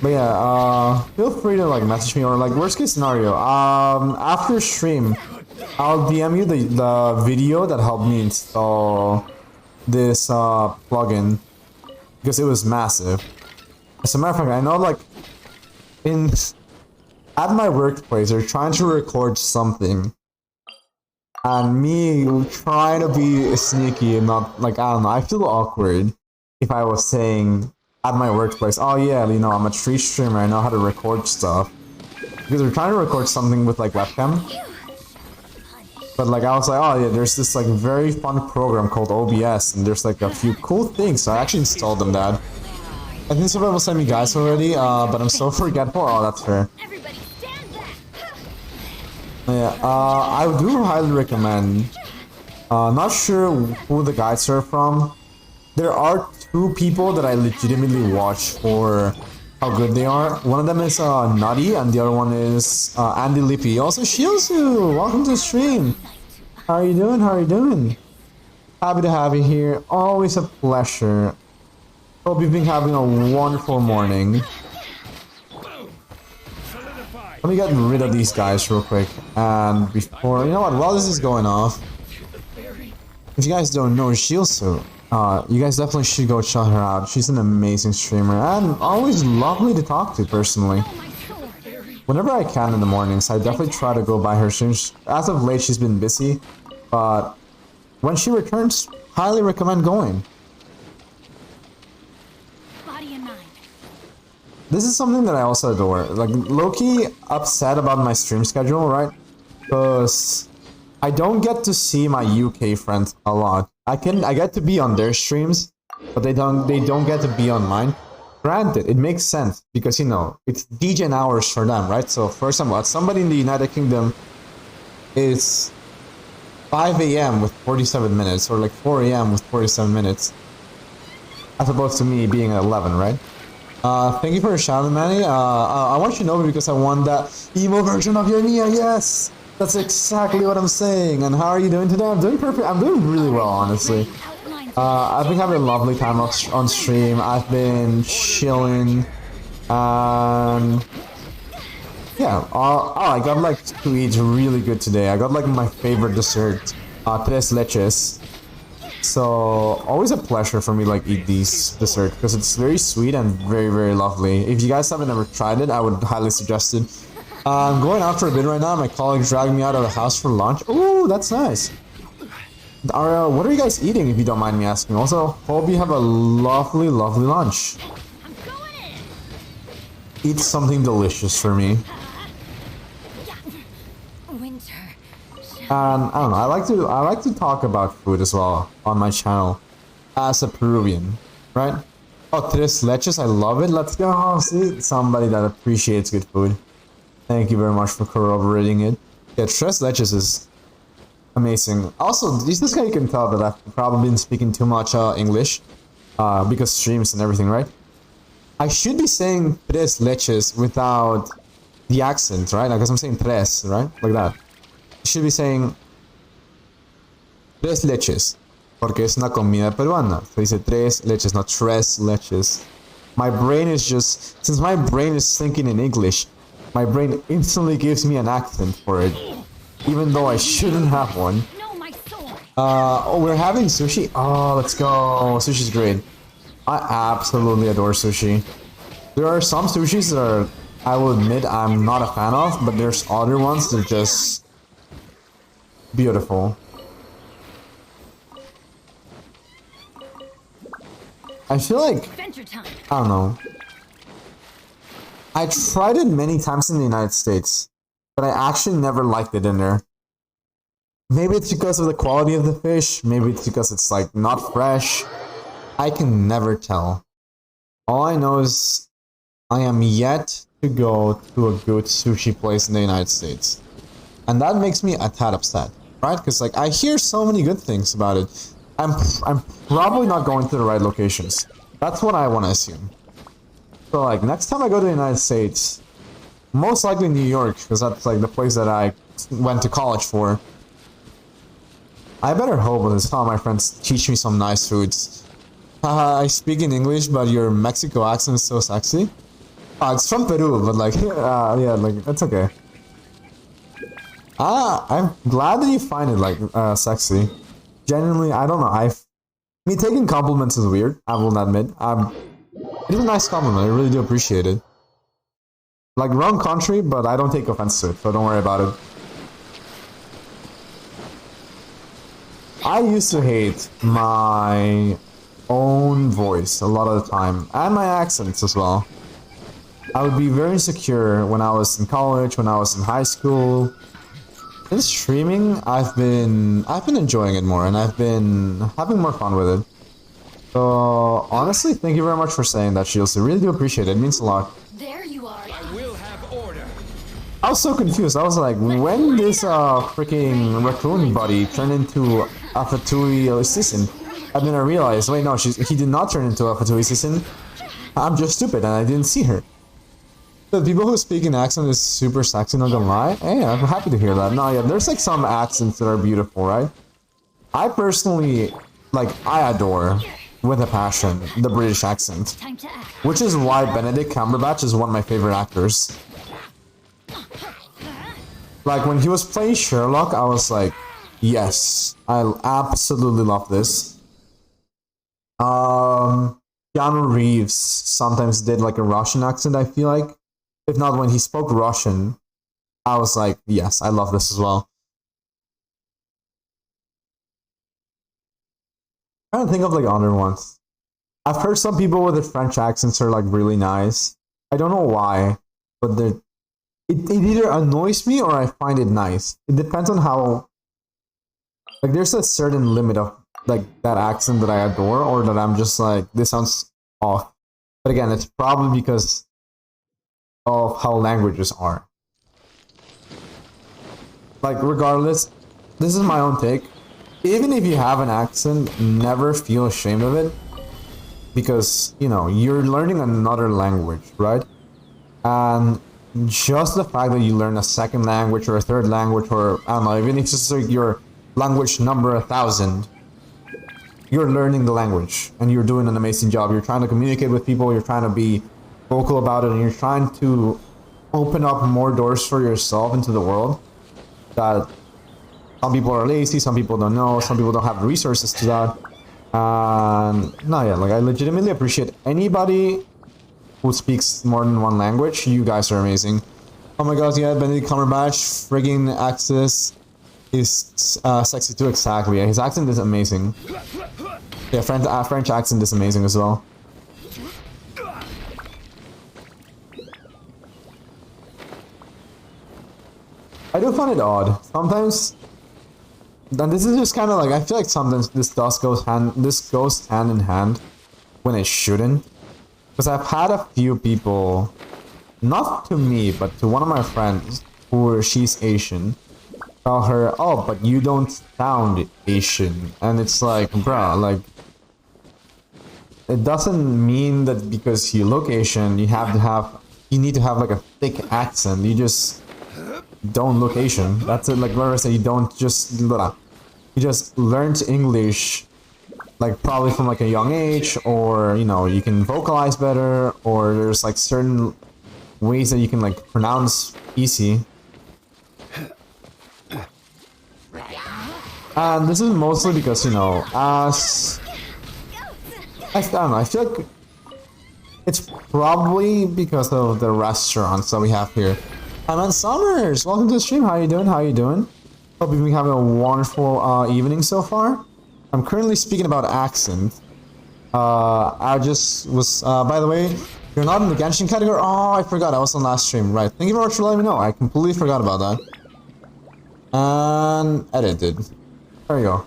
But yeah, feel free to like message me or like worst case scenario, after stream, I'll DM you the video that helped me install this plugin because it was massive. As a matter of fact, I know like at my workplace they're trying to record something. And me trying to be sneaky and not like, I don't know, I feel awkward if I was saying at my workplace, oh yeah, you know, I'm a tree streamer, I know how to record stuff. Because we're trying to record something with like webcam. But like I was like, oh yeah, there's this like very fun program called OBS and there's like a few cool things, so I actually installed them, Dad. I think some people sent me guys already, but I'm so forgetful. Oh, that's fair. Yeah, I do highly recommend. Not sure who the guides are from. There are two people that I legitimately watch for how good they are. One of them is Nutty, and the other one is Andy Lippy. Also, Shiozu, welcome to the stream. How are you doing? How are you doing? Happy to have you here. Always a pleasure. Hope you've been having a wonderful morning. Let me get rid of these guys real quick. And before, you know what, while this is going off, if you guys don't know Shiozu, you guys definitely should go check her out. She's an amazing streamer and always lovely to talk to personally. Whenever I can in the mornings, I definitely try to go by her streams. As of late, she's been busy, but when she returns, highly recommend going. This is something that I also adore. Like, low-key upset about my stream schedule, right? Because I don't get to see my UK friends a lot. I get to be on their streams, but they don't get to be on mine. Granted, it makes sense because, you know, it's DJ hours for them, right? So for example, somebody in the United Kingdom is 5 a.m. with 47 minutes, or like 4 a.m. with 47 minutes, as opposed to me being at 11, right? Thank you for your shout out, Manny. I want you to know because I won that emo version of your Nia. Yes, that's exactly what I'm saying. And how are you doing today? I'm doing perfect. I'm doing really well, honestly. I've been having a lovely time on stream. I've been chilling. Yeah. I got like to eat really good today. I got like my favorite dessert, tres leches. So always a pleasure for me like eat these dessert because it's very sweet and very, very lovely. If you guys haven't ever tried it, I would highly suggest it. I'm going out for a bit right now. My colleagues dragged me out of the house for lunch. Ooh, that's nice. What are you guys eating, if you don't mind me asking? Also, hope you have a lovely, lovely lunch. Eat something delicious for me. I don't know. I like to talk about food as well on my channel, as a Peruvian, right? Oh, tres leches, I love it. Let's go. See, somebody that appreciates good food. Thank you very much for corroborating it. Yeah, tres leches is amazing. Also, this guy you can tell that I've probably been speaking too much English because streams and everything, right? I should be saying tres leches without the accent, right? Because I'm saying tres, right? Like that. I should be saying tres leches. Porque es una comida peruana. Se dice tres leches, not tres leches. My brain is just... Since my brain is thinking in English, my brain instantly gives me an accent for it. Even though I shouldn't have one. Oh, we're having sushi? Oh, let's go. Sushi's great. I absolutely adore sushi. There are some sushis that are, I will admit, I'm not a fan of, but there's other ones that are just beautiful. I feel like, I don't know. I tried it many times in the United States, but I actually never liked it in there. Maybe it's because of the quality of the fish, maybe it's because it's like not fresh. I can never tell. All I know is I am yet to go to a good sushi place in the United States. And that makes me a tad upset, right? Because like I hear so many good things about it. I'm probably not going to the right locations. That's what I want to assume. So like next time I go to the United States, most likely New York, because that's like the place that I went to college for. I better hope that some of my friends teach me some nice foods. I speak in English, but your Mexico accent is so sexy. It's from Peru, but like, yeah, like that's okay. I'm glad that you find it like sexy. Genuinely, I don't know. Me taking compliments is weird. I will admit. It is a nice compliment. I really do appreciate it. Like wrong country, but I don't take offense to it, so don't worry about it. I used to hate my own voice a lot of the time, and my accents as well. I would be very insecure when I was in college, when I was in high school. In streaming, I've been enjoying it more, and I've been having more fun with it. So honestly, thank you very much for saying that, Shields. I really do appreciate it. It means a lot. There you are. I will have order. I was so confused. I was like, when this freaking raccoon buddy turned into a Fatui assassin? And then I realized, wait, no, he did not turn into a Fatui assassin. I'm just stupid, and I didn't see her. The people who speak in accent is super sexy, not gonna lie. Hey, I'm happy to hear that. No, yeah, there's like some accents that are beautiful, right? I personally, like, I adore, with a passion, the British accent. Which is why Benedict Cumberbatch is one of my favorite actors. Like, when he was playing Sherlock, I was like, yes, I absolutely love this. Keanu Reeves sometimes did like a Russian accent, I feel like. If not, when he spoke Russian, I was like, yes, I love this as well. I'm trying to think of like other ones. I've heard some people with the French accents are like really nice. I don't know why, but it either annoys me or I find it nice. It depends on how... Like there's a certain limit of like that accent that I adore, or that I'm just like, this sounds off. But again, it's probably because of how languages are. Like regardless, this is my own take. Even if you have an accent, never feel ashamed of it. Because, you know, you're learning another language, right? And just the fact that you learn a second language or a third language, or I don't know, even if it's like your language number 1,000, you're learning the language and you're doing an amazing job. You're trying to communicate with people, you're trying to be vocal about it, and you're trying to open up more doors for yourself into the world that some people are lazy, some people don't know, some people don't have the resources to that. No, yeah, like I legitimately appreciate anybody who speaks more than one language. You guys are amazing. Oh my god, yeah, Benedict Cumberbatch, friggin' access is sexy too, exactly. Yeah, his accent is amazing. Yeah, French accent is amazing as well. I do find it odd. Sometimes, and this is just kind of like, I feel like sometimes this goes hand in hand when it shouldn't. Because I've had a few people, not to me, but to one of my friends, she's Asian, tell her, oh, but you don't sound Asian. And it's like, bruh, like, it doesn't mean that because you look Asian, you need to have like a thick accent. You just don't look Asian. That's it. Like Laura said, you just learned English, like probably from like a young age, or you know, you can vocalize better, or there's like certain ways that you can like pronounce easy. And this is mostly because, you know, as I don't know, I feel like it's probably because of the restaurants that we have here. I'm on Summers. Welcome to the stream. How you doing? How you doing? Hope you've been having a wonderful evening so far. I'm currently speaking about accent. I just was, by the way, you're not in the Genshin category. Oh, I forgot. I was on last stream. Right. Thank you very much for letting me know. I completely forgot about that. And edited. There you go.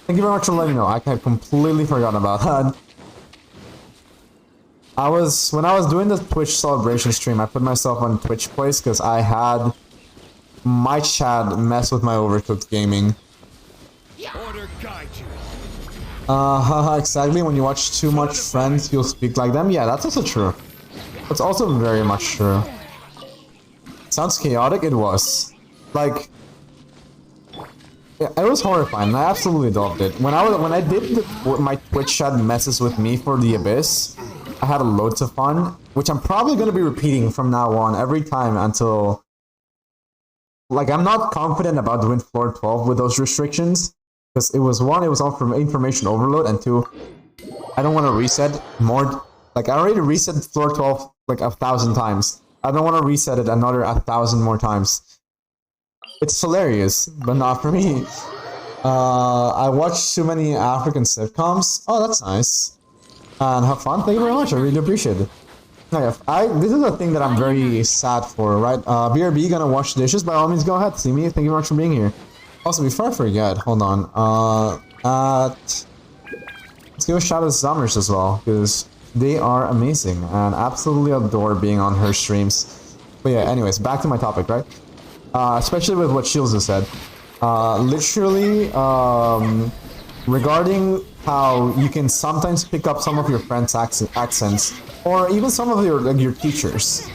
Thank you very much for letting me know. I completely forgot about that. When I was doing the Twitch celebration stream, I put myself on Twitch Place because I had my chat mess with my Overcooked gaming. Order guide you. Exactly. When you watch too much Friends, you'll speak like them. Yeah, that's also true. That's also very much true. Sounds chaotic. It was. Like, it was horrifying. I absolutely loved it. When I did my Twitch chat messes with me for the Abyss, I had loads of fun, which I'm probably going to be repeating from now on every time until... Like, I'm not confident about doing floor 12 with those restrictions, because it was all from information overload, and two, I don't want to reset more... Like, I already reset floor 12 like 1,000 times. I don't want to reset it another 1,000 more times. It's hilarious, but not for me. I watch too many African sitcoms. Oh, that's nice. And have fun. Thank you very much. I really appreciate it. This is a thing that I'm very sad for, right? BRB gonna wash dishes. By all means, go ahead. See me. Thank you very much for being here. Also, before I forget, hold on. Let's give a shout out to Summers as well, because they are amazing and absolutely adore being on her streams. But yeah, anyways, back to my topic, right? Especially with what Shields has said. Literally, regarding how you can sometimes pick up some of your friends' accents, or even some of your teachers.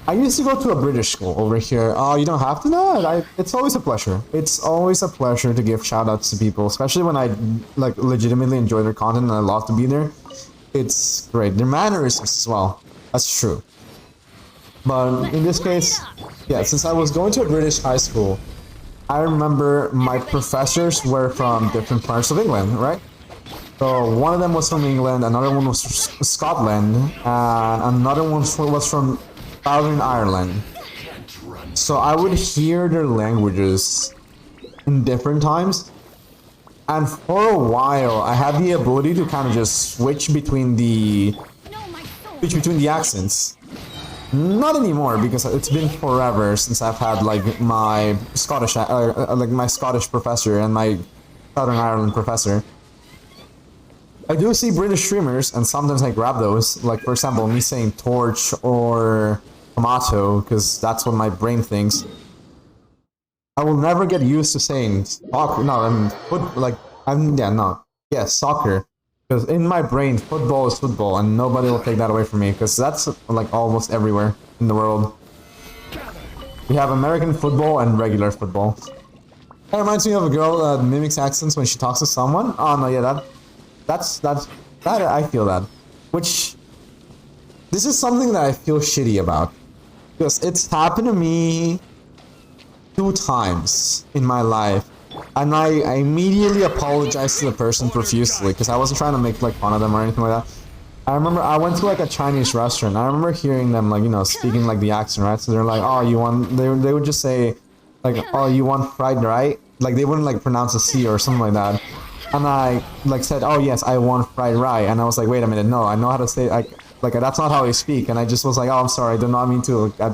I used to go to a British school over here. You don't have to? No, it's always a pleasure. It's always a pleasure to give shout-outs to people, especially when I like legitimately enjoy their content and I love to be there. It's great. Their mannerisms as well. That's true. But in this case, yeah, since I was going to a British high school, I remember my professors were from different parts of England, right? So one of them was from England, another one was from Scotland, and another one was from Southern Ireland. So I would hear their languages in different times, and for a while I had the ability to kind of just switch between the accents. Not anymore, because it's been forever since I've had like my Scottish professor and my Southern Ireland professor. I do see British streamers, and sometimes I grab those. Like, for example, me saying torch or tomato, because that's what my brain thinks. I will never get used to saying soccer. No, soccer. Because in my brain, football is football, and nobody will take that away from me, because that's like almost everywhere in the world. We have American football and regular football. That reminds me of a girl that mimics accents when she talks to someone. Oh no, yeah, that I feel that. Which, this is something that I feel shitty about, because it's happened to me 2 times in my life, and I immediately apologized to the person profusely, because I wasn't trying to make like fun of them or anything like that. I remember I went to like a Chinese restaurant. I remember hearing them like, you know, speaking like the accent, right? So they're like, oh, you want, they would just say like, oh, you want fried, right? Like they wouldn't like pronounce a C or something like that. And I like said, oh yes, I want fried rye. And I was like, wait a minute, no, I know how to say like that's not how I speak. And I just was like, oh, I'm sorry, I did not mean to. I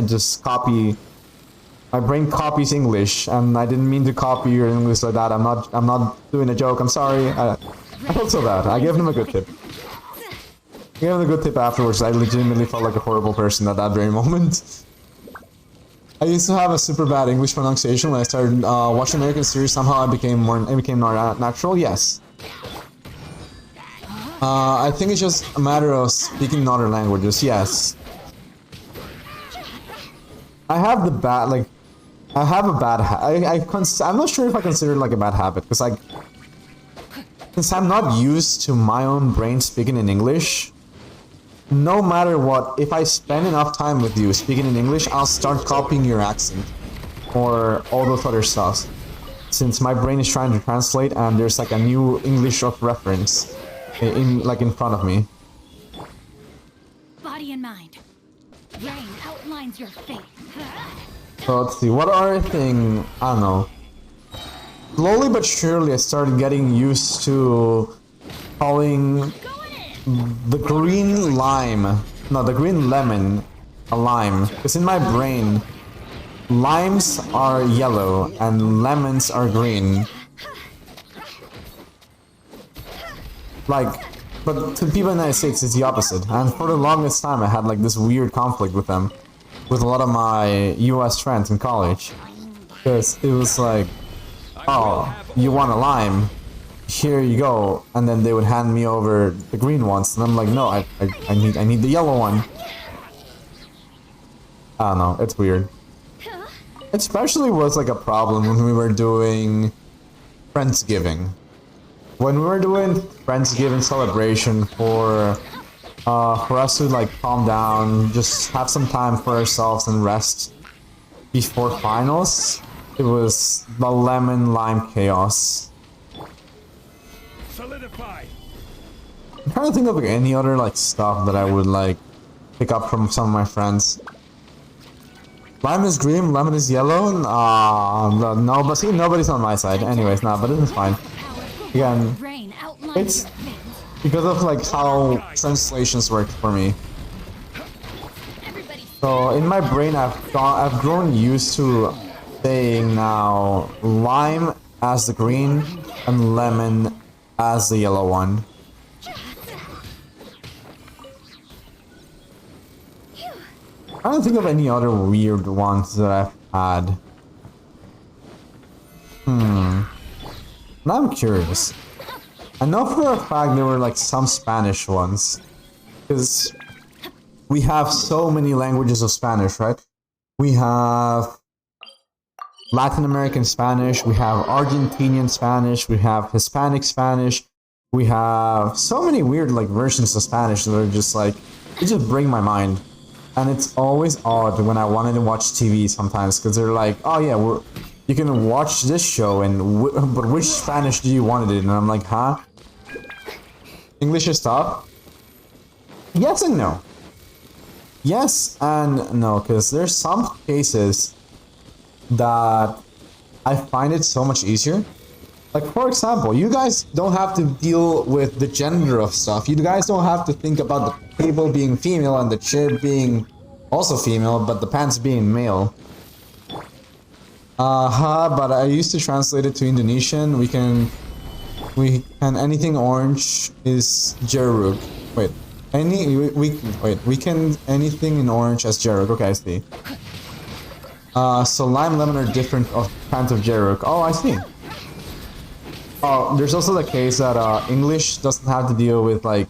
just copy. My brain copies English, and I didn't mean to copy your English like that. I'm not doing a joke. I'm sorry. I felt so bad. I gave him a good tip. Gave him a good tip afterwards. I legitimately felt like a horrible person at that very moment. I used to have a super bad English pronunciation when I started watching American series. Somehow it became more natural. Yes. I think it's just a matter of speaking other languages. Yes. I have the bad I have a bad I'm not sure if I consider it like a bad habit because since I'm not used to my own brain speaking in English. No matter what, if I spend enough time with you speaking in English, I'll start copying your accent or all those other stuff. Since my brain is trying to translate and there's like a new English of reference in front of me. Body and mind. Rain outlines your fate. So let's see, what other thing, I don't know. Slowly but surely I started getting used to calling the green lemon a lime. Because in my brain, limes are yellow and lemons are green. But to people in the United States, it's the opposite. And for the longest time, I had like this weird conflict with them. With a lot of my US friends in college. Because it was like, oh, you want a lime? Here you go, and then they would hand me over the green ones, and I'm like, no, I need the yellow one. I don't know, it's weird. It especially was like a problem when we were doing Friendsgiving. When we were doing Friendsgiving celebration for us to like calm down, just have some time for ourselves and rest before finals, it was the lemon lime chaos. Solidify. I'm trying to think of like, any other like stuff that I would like pick up from some of my friends. Lime is green, lemon is yellow. No, but see, nobody's on my side. Anyways, nah, but this is fine. Again, it's because of like how translations work for me. So in my brain, I've grown used to saying now lime as the green and lemon as the yellow one. I don't think of any other weird ones that I've had. Now I'm curious. I know for a fact there were like some Spanish ones. Because we have so many languages of Spanish, right? We have Latin American Spanish, we have Argentinian Spanish, we have Hispanic Spanish, we have so many weird like versions of Spanish that are just like, they just bring my mind. And it's always odd when I wanted to watch TV sometimes, because they're like, oh yeah, you can watch this show, and but which Spanish do you want it in? And I'm like, huh? English is tough? Yes and no. Yes and no, because there's some cases that I find it so much easier. Like, for example, you guys don't have to deal with the gender of stuff. You guys don't have to think about the table being female and the chair being also female, but the pants being male. But I used to translate it to Indonesian. We can anything orange is jeruk. Wait, we can anything in orange as jeruk. Okay, I see. So lime, lemon are different of kinds of jeruk. Oh, I see. Oh, there's also the case that English doesn't have to deal with like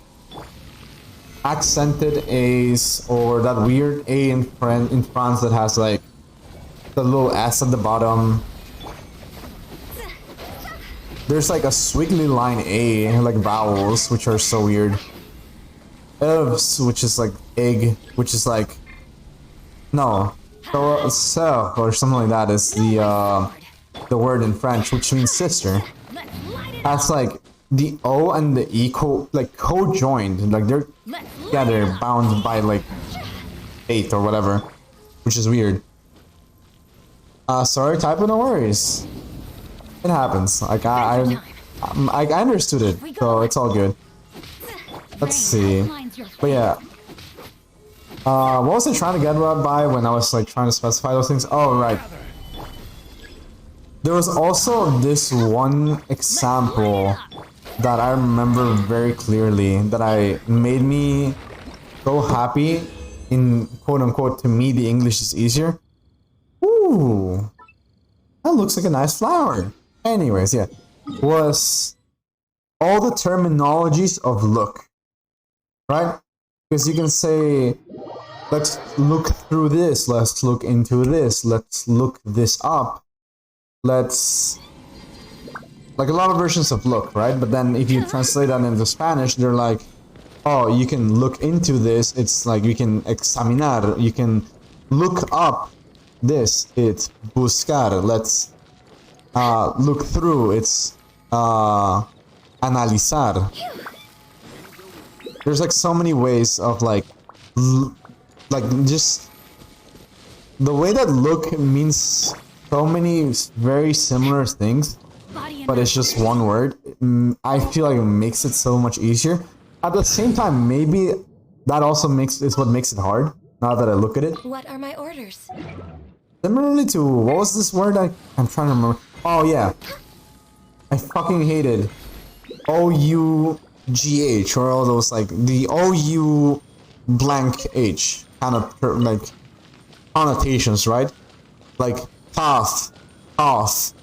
accented A's or that weird A in France that has like the little S at the bottom. There's like a squiggly line A, like vowels, which are so weird. Evs, which is like egg, which is like no, so or something like that is the word in French, which means sister. That's like the O and the E co-joined, like they're bound by like 8 or whatever, which is weird. Sorry, typo, no worries. It happens. Like I understood it, so it's all good. Let's see. But yeah. What was I trying to get by when I was like trying to specify those things? Oh, right. There was also this one example that I remember very clearly that I made me so happy in quote unquote to me the English is easier. Ooh, that looks like a nice flower. Anyways, yeah, was all the terminologies of look, right? Because you can say, let's look through this, let's look into this, let's look this up, let's like a lot of versions of look, right? But then if you translate that into Spanish, they're like, oh, you can look into this. It's like you can examinar. You can look up this. It's buscar. Let's look through. It's analizar. There's like so many ways of like just the way that look means so many very similar things, but it's just one word. I feel like it makes it so much easier. At the same time, maybe that also is what makes it hard. Now that I look at it. What are my orders? Similarly to what was this word? I'm trying to remember. Oh yeah, I fucking hated OUGH or all those like the OU blank H kind of like connotations, right? Like path, off,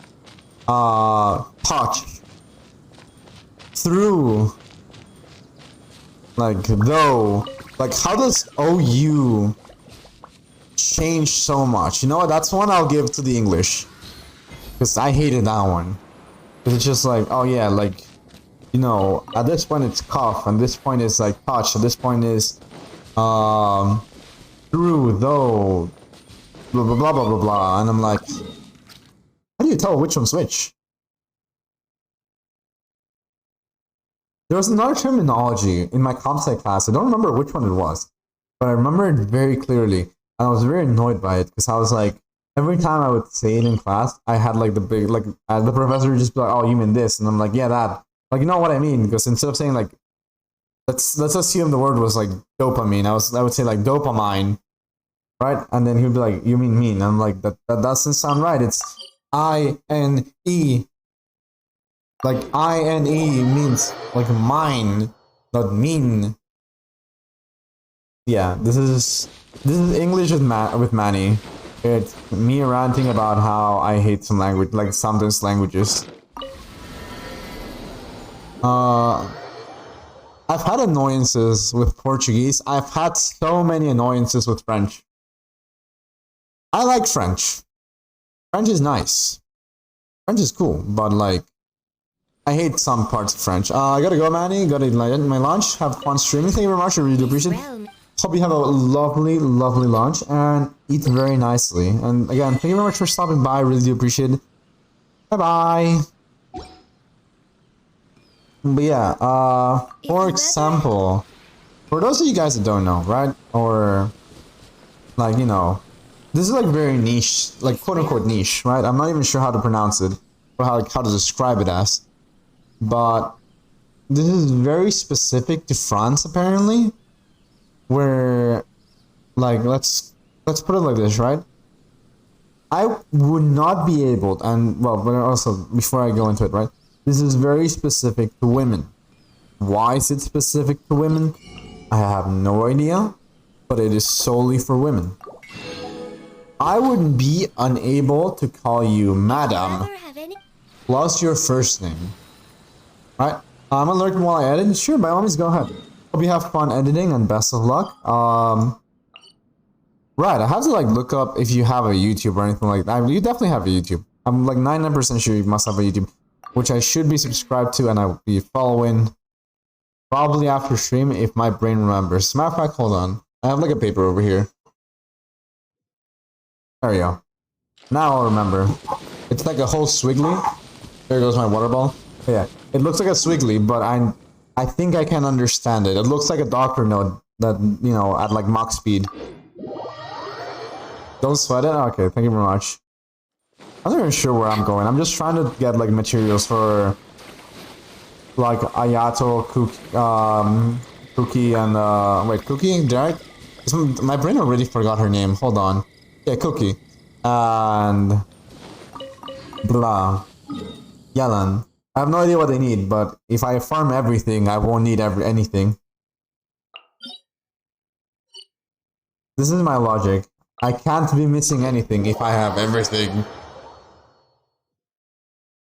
touch, through, like though. Like how does OU change so much? You know what? That's one I'll give to the English, because I hated that one. It's just like, oh yeah, like, you know, at this point it's cough, and this point is like touch, at this point is through, though, blah blah blah blah blah blah, and I'm like, how do you tell which one's which? There was another terminology in my comp sci class. I don't remember which one it was, but I remember it very clearly, and I was very annoyed by it because I was like, every time I would say it in class, I had like the big like the professor would just be like, "Oh, you mean this?" And I'm like, "Yeah, that." Like, you know what I mean? Because instead of saying like, let's assume the word was like dopamine, I would say like dopamine, right? And then he would be like, "You mean mean?" And I'm like, that doesn't sound right. It's INE. Like INE means like mine, not mean. Yeah, this is English with Manny. It's me ranting about how I hate some language, like sometimes languages. I've had annoyances with Portuguese. I've had so many annoyances with French. I like French. French is nice. French is cool, but like, I hate some parts of French. I gotta go, Manny. Gotta eat my lunch. Have fun streaming. Thank you very much. I really do appreciate it. Hope you have a lovely, lovely lunch and eat very nicely. And again, thank you very much for stopping by. I really do appreciate it. Bye-bye. But yeah, for example, for those of you guys that don't know, right? Or, like, you know, this is like very niche, like quote-unquote niche, right? I'm not even sure how to pronounce it or how to describe it as. But this is very specific to France, apparently. Where, like, let's put it like this, right? I would not be able, and well, but also before I go into it, right? This is very specific to women. Why is it specific to women? I have no idea, but it is solely for women. I would be unable to call you madam plus your first name. Right? I'm gonna lurk while I edit. Sure, by all means, go ahead. Hope you have fun editing and best of luck. Right, I have to like look up if you have a YouTube or anything like that. You definitely have a YouTube. I'm like 99% sure you must have a YouTube, which I should be subscribed to and I will be following probably after stream if my brain remembers. Matter of fact, hold on. I have like a paper over here. There we go. Now I'll remember. It's like a whole swiggly. There goes my water ball. Yeah, it looks like a swiggly, but I think I can understand it. It looks like a doctor note that, you know, at like Mach speed. Don't sweat it? Okay, thank you very much. I'm not even sure where I'm going. I'm just trying to get like materials for like Ayato, Cookie, and wait, Cookie? Derek? My brain already forgot her name. Hold on. Yeah, Cookie. And blah. Yellen. I have no idea what they need, but if I farm everything, I won't need anything. This is my logic. I can't be missing anything if I have everything.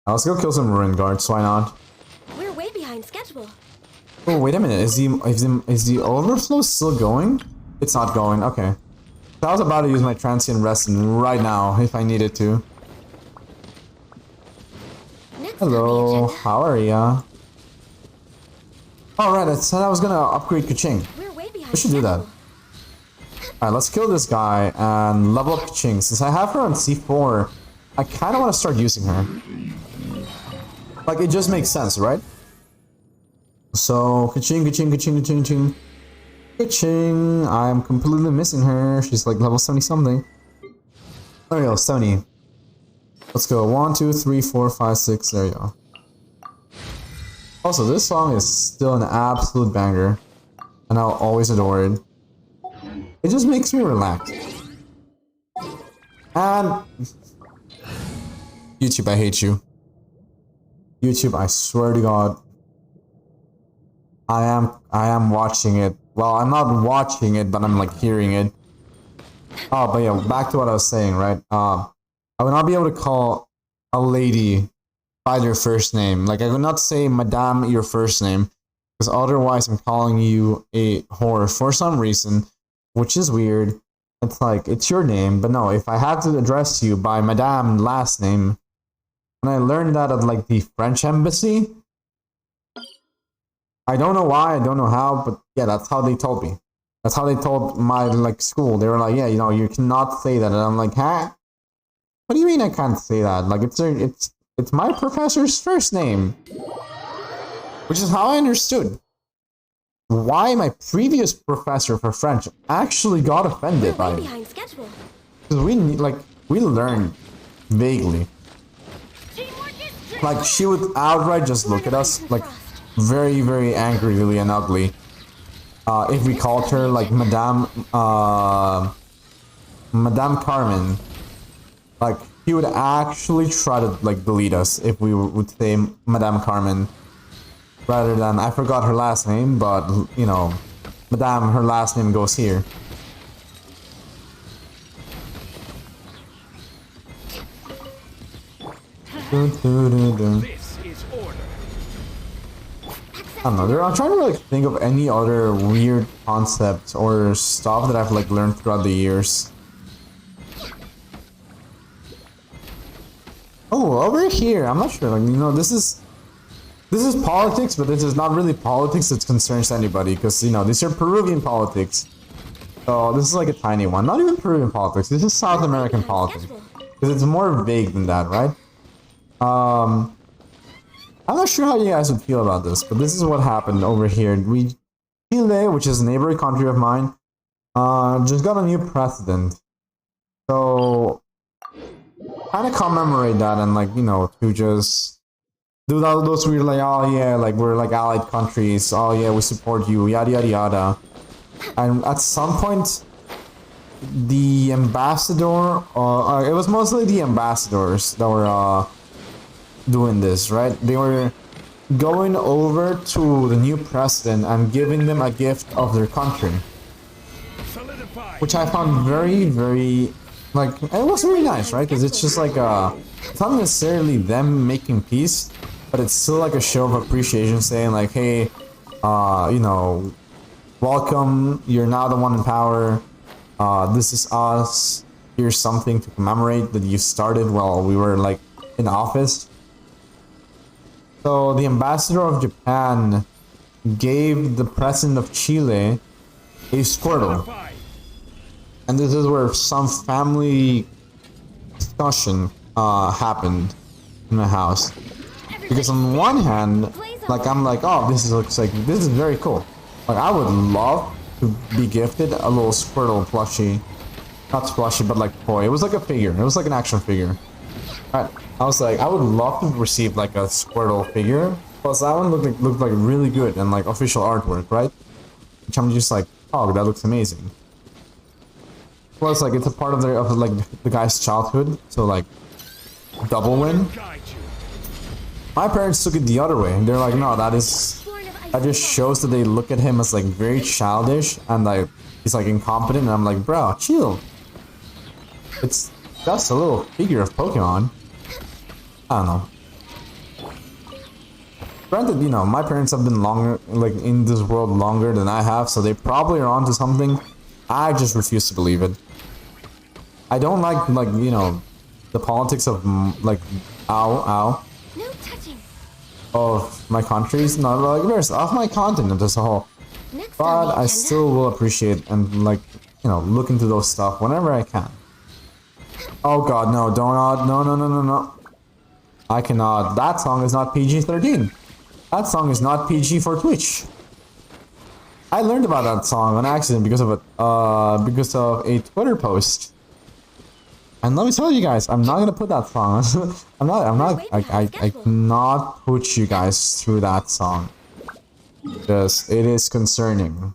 Now let's go kill some ruin guards, why not? We're way behind schedule. Oh, wait a minute. Is the overflow still going? It's not going. Okay. So I was about to use my transient rest right now if I needed to. Next Hello, how are ya? Alright, I said I was gonna upgrade Kaching. We're way behind We should do that. Alright, let's kill this guy and level up Kaching. Since I have her on C4, I kinda wanna start using her. Like, it just makes sense, right? So, Kaching, Kaching, Kaching, Kaching, Kaching. Kaching, I'm completely missing her. She's like level 70 something. There we go, 70. Let's go. 1, 2, 3, 4, 5, 6. There you go. Also, this song is still an absolute banger. And I'll always adore it. It just makes me relax. And YouTube, I hate you. YouTube, I swear to God. I am watching it. Well, I'm not watching it, but I'm like hearing it. Oh, but yeah, back to what I was saying, right? I would not be able to call a lady by their first name. Like, I would not say Madame your first name, because otherwise I'm calling you a whore for some reason, which is weird. It's like, it's your name, but no, if I had to address you by Madame last name, and I learned that at like the French embassy, I don't know why, I don't know how, but yeah, that's how they told me. That's how they told my like school. They were like, yeah, you know, you cannot say that, and I'm like, huh? What do you mean I can't say that? Like, it's my professor's first name. Which is how I understood why my previous professor for French actually got offended by it. Because we learned vaguely. Like, she would outright just look at us, like, very, very angrily and ugly. If we called her, like, Madame Carmen. Like, he would actually try to, like, delete us if we would say Madame Carmen. Rather than, I forgot her last name, but, you know, Madame, her last name goes here. This is order. I don't know, I'm trying to, like, think of any other weird concepts or stuff that I've, like, learned throughout the years. Oh, over here, I'm not sure, like, you know, this is politics, but this is not really politics that concerns anybody, because, you know, these are Peruvian politics. So, this is like a tiny one. Not even Peruvian politics, this is South American politics. Because it's more vague than that, right? I'm not sure how you guys would feel about this, but this is what happened over here. Chile, which is a neighboring country of mine, just got a new president. So, kind of commemorate that and, like, you know, to just do those weird, like, oh yeah, like, we're like allied countries, oh yeah, we support you, yada yada yada. And at some point, the ambassador, it was mostly the ambassadors that were doing this, right? They were going over to the new president and giving them a gift of their country, which I found very, very, like, it was really nice, right? Because it's just like it's not necessarily them making peace, but it's still like a show of appreciation, saying like, hey, you know, welcome, you're now the one in power, this is us, here's something to commemorate that you started while we were like in office. So the ambassador of Japan gave the president of Chile a Squirtle. And this is where some family discussion happened in my house. Because on one hand, like, I'm like, oh, this is very cool. Like, I would love to be gifted a little Squirtle plushie. Not plushie, but like toy. It was like a figure. It was like an action figure. Right. I was like, I would love to receive like a Squirtle figure. Plus, that one looked like really good and like official artwork, right? Which I'm just like, oh, that looks amazing. Plus, like, it's a part of like the guy's childhood, so like, double win. My parents took it the other way. They're like, no, that just shows that they look at him as like very childish and like he's like incompetent. And I'm like, bro, chill. It's just a little figure of Pokemon. I don't know. Granted, you know, my parents have been longer, like in this world longer than I have, so they probably are onto something. I just refuse to believe it. I don't like you know, the politics of like, ow, No touching. of my countries, not like there's of my continent as a whole. Next But on the I agenda. still will appreciate and like, you know, look into those stuff whenever I can. Oh god, no, don't, no. I cannot. That song is not PG-13. That song is not PG for Twitch. I learned about that song on accident because of a Twitter post. And let me tell you guys, I'm not gonna put that song. I cannot put you guys through that song. Because it is concerning.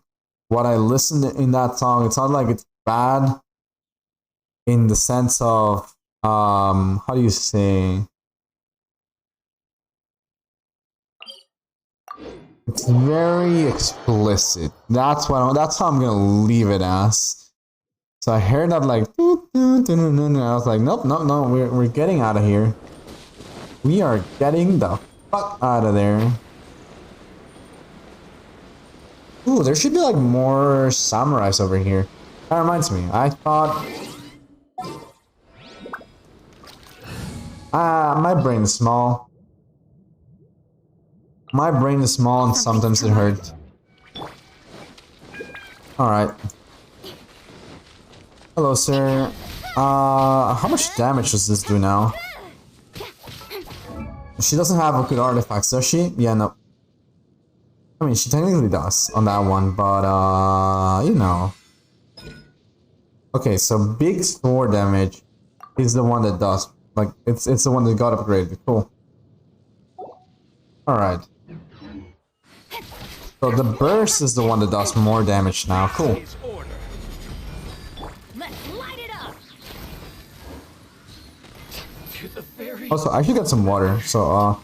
What I listened in that song, it's not like it's bad in the sense of, how do you say? It's very explicit. That's how I'm gonna leave it as. So I heard that like, and I was like, nope, we're getting out of here. We are getting the fuck out of there. Ooh, there should be like more samurais over here. That reminds me, I thought... my brain is small. My brain is small and sometimes it hurts. Alright. Hello, sir. How much damage does this do now? She doesn't have a good artifacts, does she? Yeah, no. I mean, she technically does on that one, but, you know. Okay, so big sword damage is the one that does. Like, it's the one that got upgraded. Cool. Alright. So the burst is the one that does more damage now. Cool. Let's light it up. To the very Also, I should get some water. So,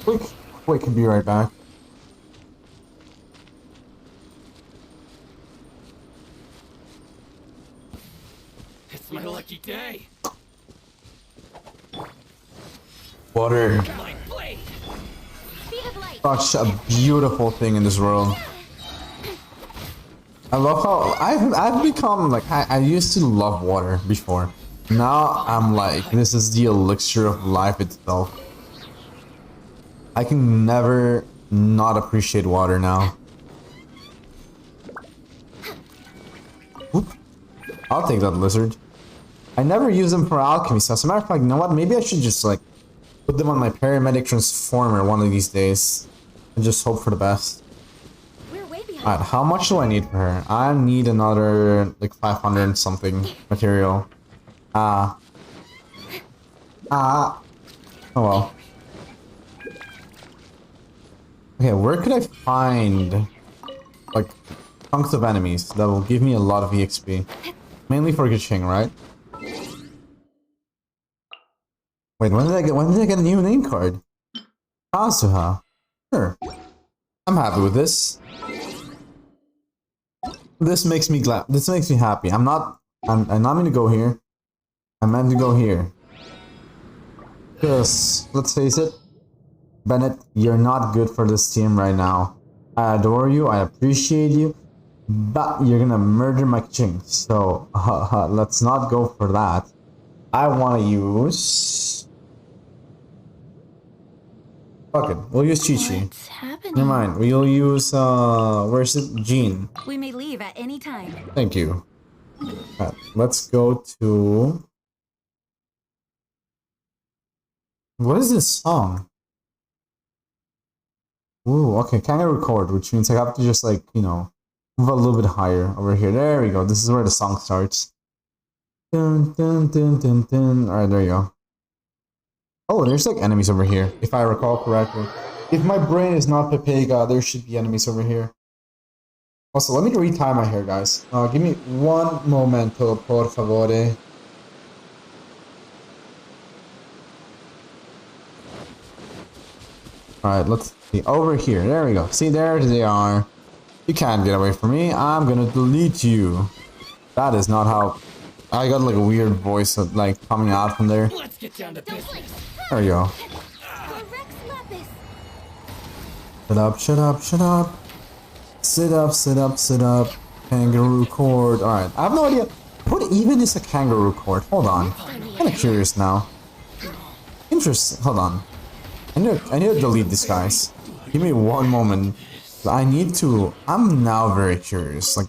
quick, be right back. It's my lucky day. Water. My blade. Speed of light. Such a beautiful thing in this world. I love how I've become like I used to love water before. Now I'm like, this is the elixir of life itself. I can never not appreciate water now. Oop. I'll take that lizard. I never use them for alchemy, so as a matter of fact, you know what? Maybe I should just like put them on my paramedic transformer one of these days and just hope for the best. We're way behind. Alright, how much do I need for her? I need another like 500 and something material. Oh well. Okay, where could I find like chunks of enemies that will give me a lot of EXP? Mainly for Genshin, right? Wait, when did I get a new name card? Kazuha. Sure. I'm happy with this. This makes me glad. This makes me happy. I'm not gonna go here. I meant to go here. Because, let's face it, Bennett, you're not good for this team right now. I adore you, I appreciate you, but you're gonna murder my king. So, let's not go for that. I wanna use... Fuck it, we'll use Chi-Chi. What's happening? Never mind, we'll use, where's it? Jean. We may leave at any time. Thank you. Alright, let's go to... What is this song? Ooh, okay, can I record? Which means I have to just like, you know, move a little bit higher over here. There we go. This is where the song starts. Dun, dun, dun, dun, dun. Alright, there you go. Oh, there's like enemies over here, if I recall correctly. If my brain is not Pepega, there should be enemies over here. Also, let me retie my hair, guys. Give me one momento, por favore. Alright, let's see. Over here. There we go. See, there they are. You can't get away from me. I'm gonna delete you. That is not how... I got like a weird voice of, like coming out from there. Let's get down to business. There we go. Rex Lapis. Shut up, shut up, shut up. Sit up, sit up, sit up. Kangaroo cord. Alright, I have no idea. What even is a kangaroo cord? Hold on. I'm kind of curious now. Interesting. Hold on. I need to delete this, guys. Give me one moment. I need to... I'm now very curious. Like...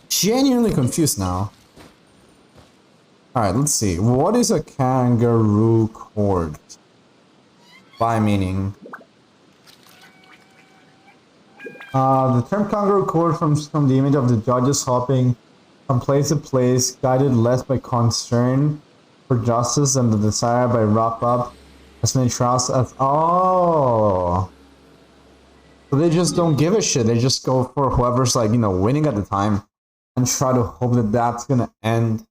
Genuinely confused now. Alright, let's see. What is a kangaroo cord? By meaning... the term kangaroo cord comes from the image of the judges hopping from place to place, guided less by concern for justice than the desire by wrap up as many trials as... Oh! So they just don't give a shit. They just go for whoever's, like, you know, winning at the time and try to hope that that's gonna end.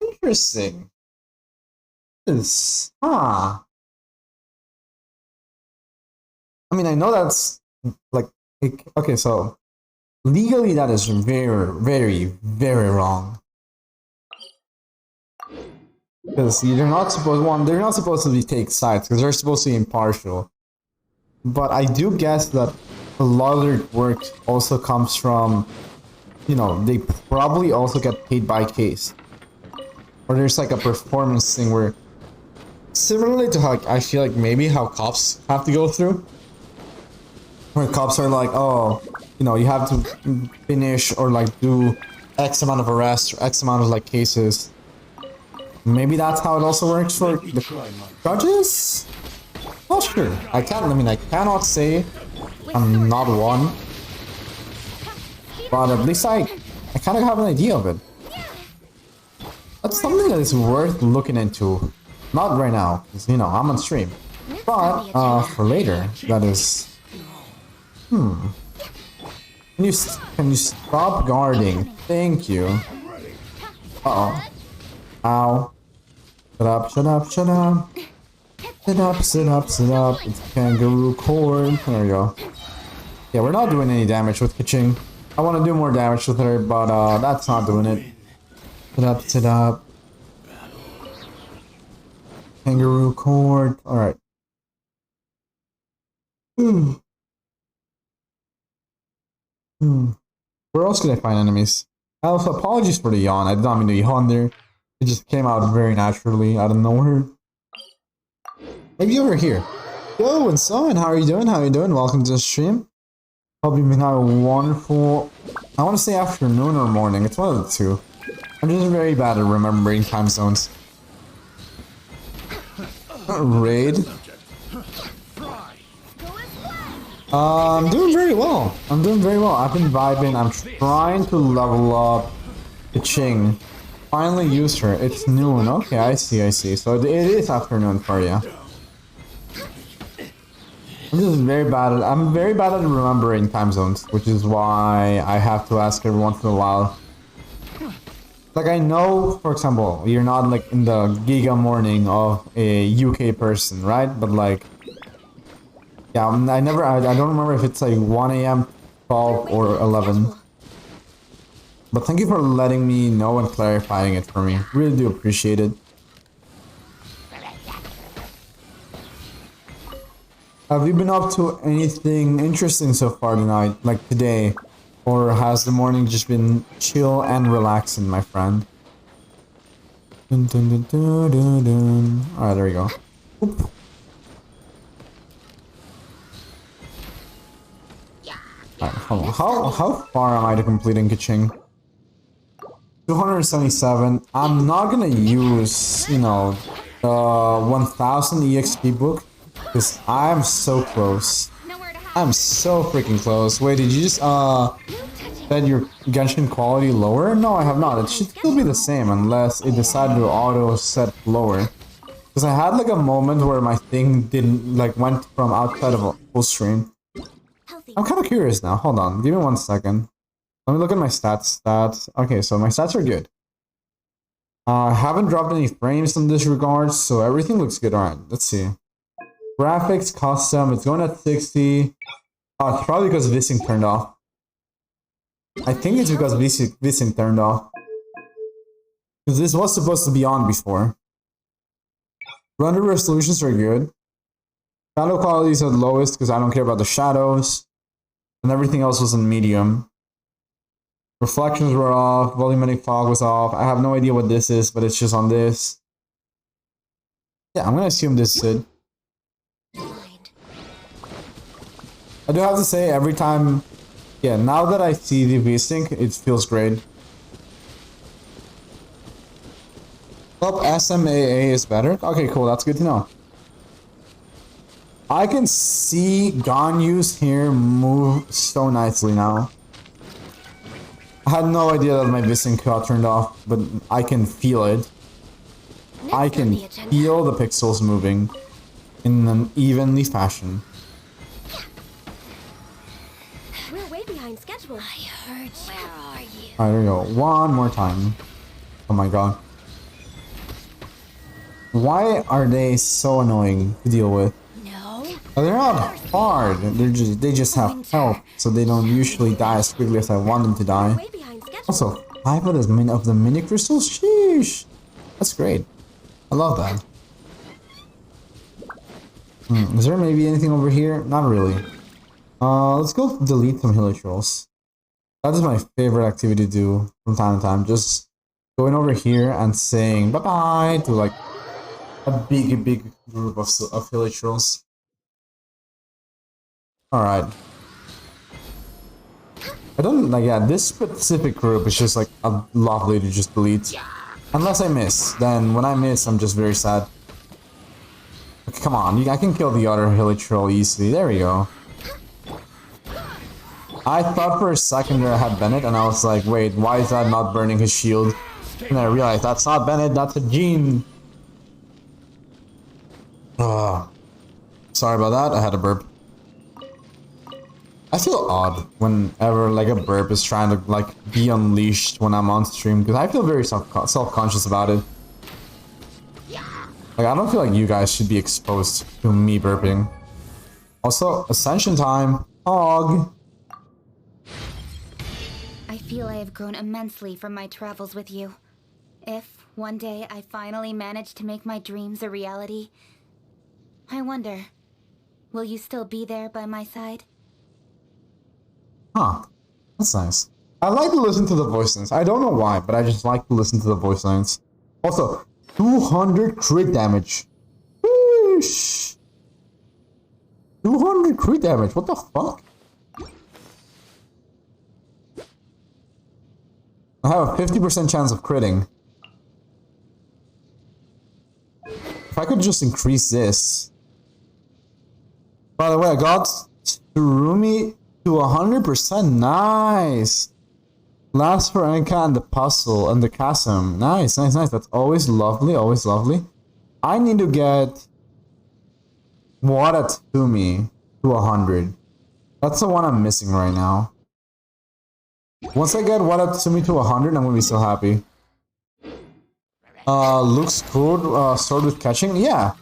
Interesting. This... I mean, I know that's, like... Okay, so legally that is very, very, very wrong. Because they're not supposed they're not supposed to be take sides because they're supposed to be impartial. But I do guess that a lot of their work also comes from, you know, they probably also get paid by case. Or there's like a performance thing where, similarly to how I feel like maybe how cops have to go through. Where cops are like, oh, you know, you have to finish or like do X amount of arrests or X amount of like cases. Maybe that's how it also works for the judges? Not sure. I cannot say I'm not one. But at least I kind of have an idea of it. That's something that is worth looking into. Not right now, because, you know, I'm on stream. But, for later, that is... Can you stop guarding? Thank you. Uh-oh. Ow. Shut up, shut up, shut up. Sit up, sit up, sit up. It's kangaroo cord. There we go. Yeah, we're not doing any damage with Kaching. I want to do more damage with her, but that's not doing it. Sit up, sit up. Kangaroo cord. Alright. Where else could I find enemies? Also, apologies for the yawn. I did not mean to yawn there. It just came out very naturally out of nowhere. Maybe over here. Yo, and so, and how are you doing? How are you doing? Welcome to the stream. Hope you've been having a wonderful... I want to say afternoon or morning. It's one of the two. I'm just very bad at remembering time zones. Raid. I'm doing very well. I'm doing very well. I've been vibing. I'm trying to level up the Ching. Finally used her. It's noon. Okay, I see, I see. So it is afternoon for you. I'm very bad at remembering time zones, which is why I have to ask every once in a while. Like, I know, for example, you're not like in the giga morning of a UK person, right? But like, yeah, I don't remember if it's like 1 AM, 12 or 11. But thank you for letting me know and clarifying it for me. Really do appreciate it. Have you been up to anything interesting so far tonight, like today? Or has the morning just been chill and relaxing, my friend? Dun, dun, dun, dun, dun, dun. Alright, there we go. Oop. Alright, hold on. How far am I to completing Kaching? 277. I'm not gonna use, you know, the 1000 EXP book. Because I'm so close. I'm so freaking close. Wait, did you just, set your Genshin quality lower? No, I have not. It should still be the same unless it decided to auto set lower. Because I had like a moment where my thing didn't, like, went from outside of a full stream. I'm kind of curious now. Hold on. Give me 1 second. Let me look at my stats. Okay, so my stats are good. Haven't dropped any frames in this regard, so everything looks good. Alright, let's see. Graphics, custom, it's going at 60. It's probably because VSync turned off. I think it's because VSync turned off. Because this was supposed to be on before. Render resolutions are good. Shadow quality is at lowest because I don't care about the shadows. And everything else was in medium. Reflections were off. Volumetric fog was off. I have no idea what this is, but it's just on this. Yeah, I'm gonna assume this is it. I do have to say, every time... Yeah, now that I see the VSync, it feels great. Oh, SMAA is better? Okay, cool, that's good to know. I can see Ganyu's here move so nicely now. I had no idea that my VSync got turned off, but I can feel it. I can feel the pixels moving in an evenly fashion. We're way behind schedule. I heard you. Where are you? Alright, there we go. One more time. Oh my god. Why are they so annoying to deal with? No. Oh, they're not hard. They just have health, so they don't usually die as quickly as I want them to die. Way behind schedule. Also, 5 of the mini crystals? Sheesh! That's great. I love that. Is there maybe anything over here? Not really. Let's go delete some hilichurls. That is my favorite activity to do from time to time. Just going over here and saying bye-bye to like a big group of hilichurls. Alright. I don't like, yeah, this specific group is just like lovely to just delete. Unless I miss, then when I miss, I'm just very sad. Okay, come on, I can kill the other hilichurl easily. There we go. I thought for a second that I had Bennett, and I was like, wait, why is that not burning his shield? And I realized that's not Bennett, that's a Gene. Sorry about that, I had a burp. I feel odd whenever like a burp is trying to like be unleashed when I'm on stream, because I feel very self-conscious about it. Like, I don't feel like you guys should be exposed to me burping. Also, Ascension time. Hog. I feel I have grown immensely from my travels with you. If one day I finally manage to make my dreams a reality, I wonder, will you still be there by my side? Huh. That's nice. I like to listen to the voice lines. I don't know why, but I just like to listen to the voice lines. Also, 200 crit damage. Whoosh. 200 crit damage. What the fuck? I have a 50% chance of critting. If I could just increase this. By the way, I got Tsurumi to 100%. Nice. Last for Enka and the puzzle and the chasm. Nice. That's always lovely. Always lovely. I need to get Watatsumi to 100. That's the one I'm missing right now. Once I get Watatsumi to 100, I'm gonna be so happy. Looks cool. Sword with catching. Yeah.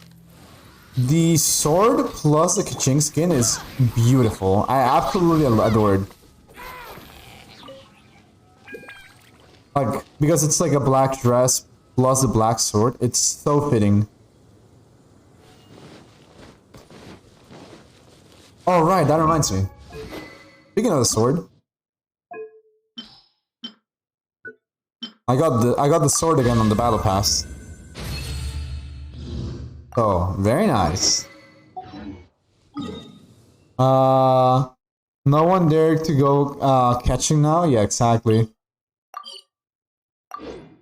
The sword plus the Kaching skin is beautiful. I absolutely adore it. Like, because it's like a black dress plus a black sword, it's so fitting. Oh right, that reminds me. Speaking of the sword, I got the sword again on the battle pass. Oh, very nice. No one dared to go catching now? Yeah, exactly.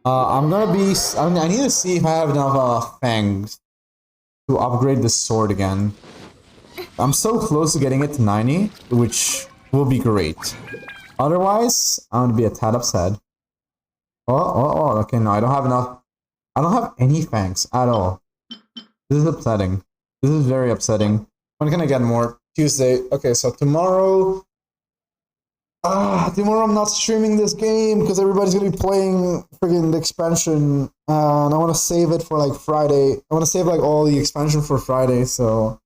I'm gonna be... I need to see if I have enough fangs to upgrade the sword again. I'm so close to getting it to 90, which will be great. Otherwise, I'm gonna be a tad upset. Oh, okay, no, I don't have enough. I don't have any fangs at all. This is upsetting. This is very upsetting. When can I get more? Tuesday. Okay, so tomorrow... tomorrow I'm not streaming this game because everybody's gonna be playing friggin' the expansion And I want to save it for like Friday. I want to save like all the expansion for Friday, so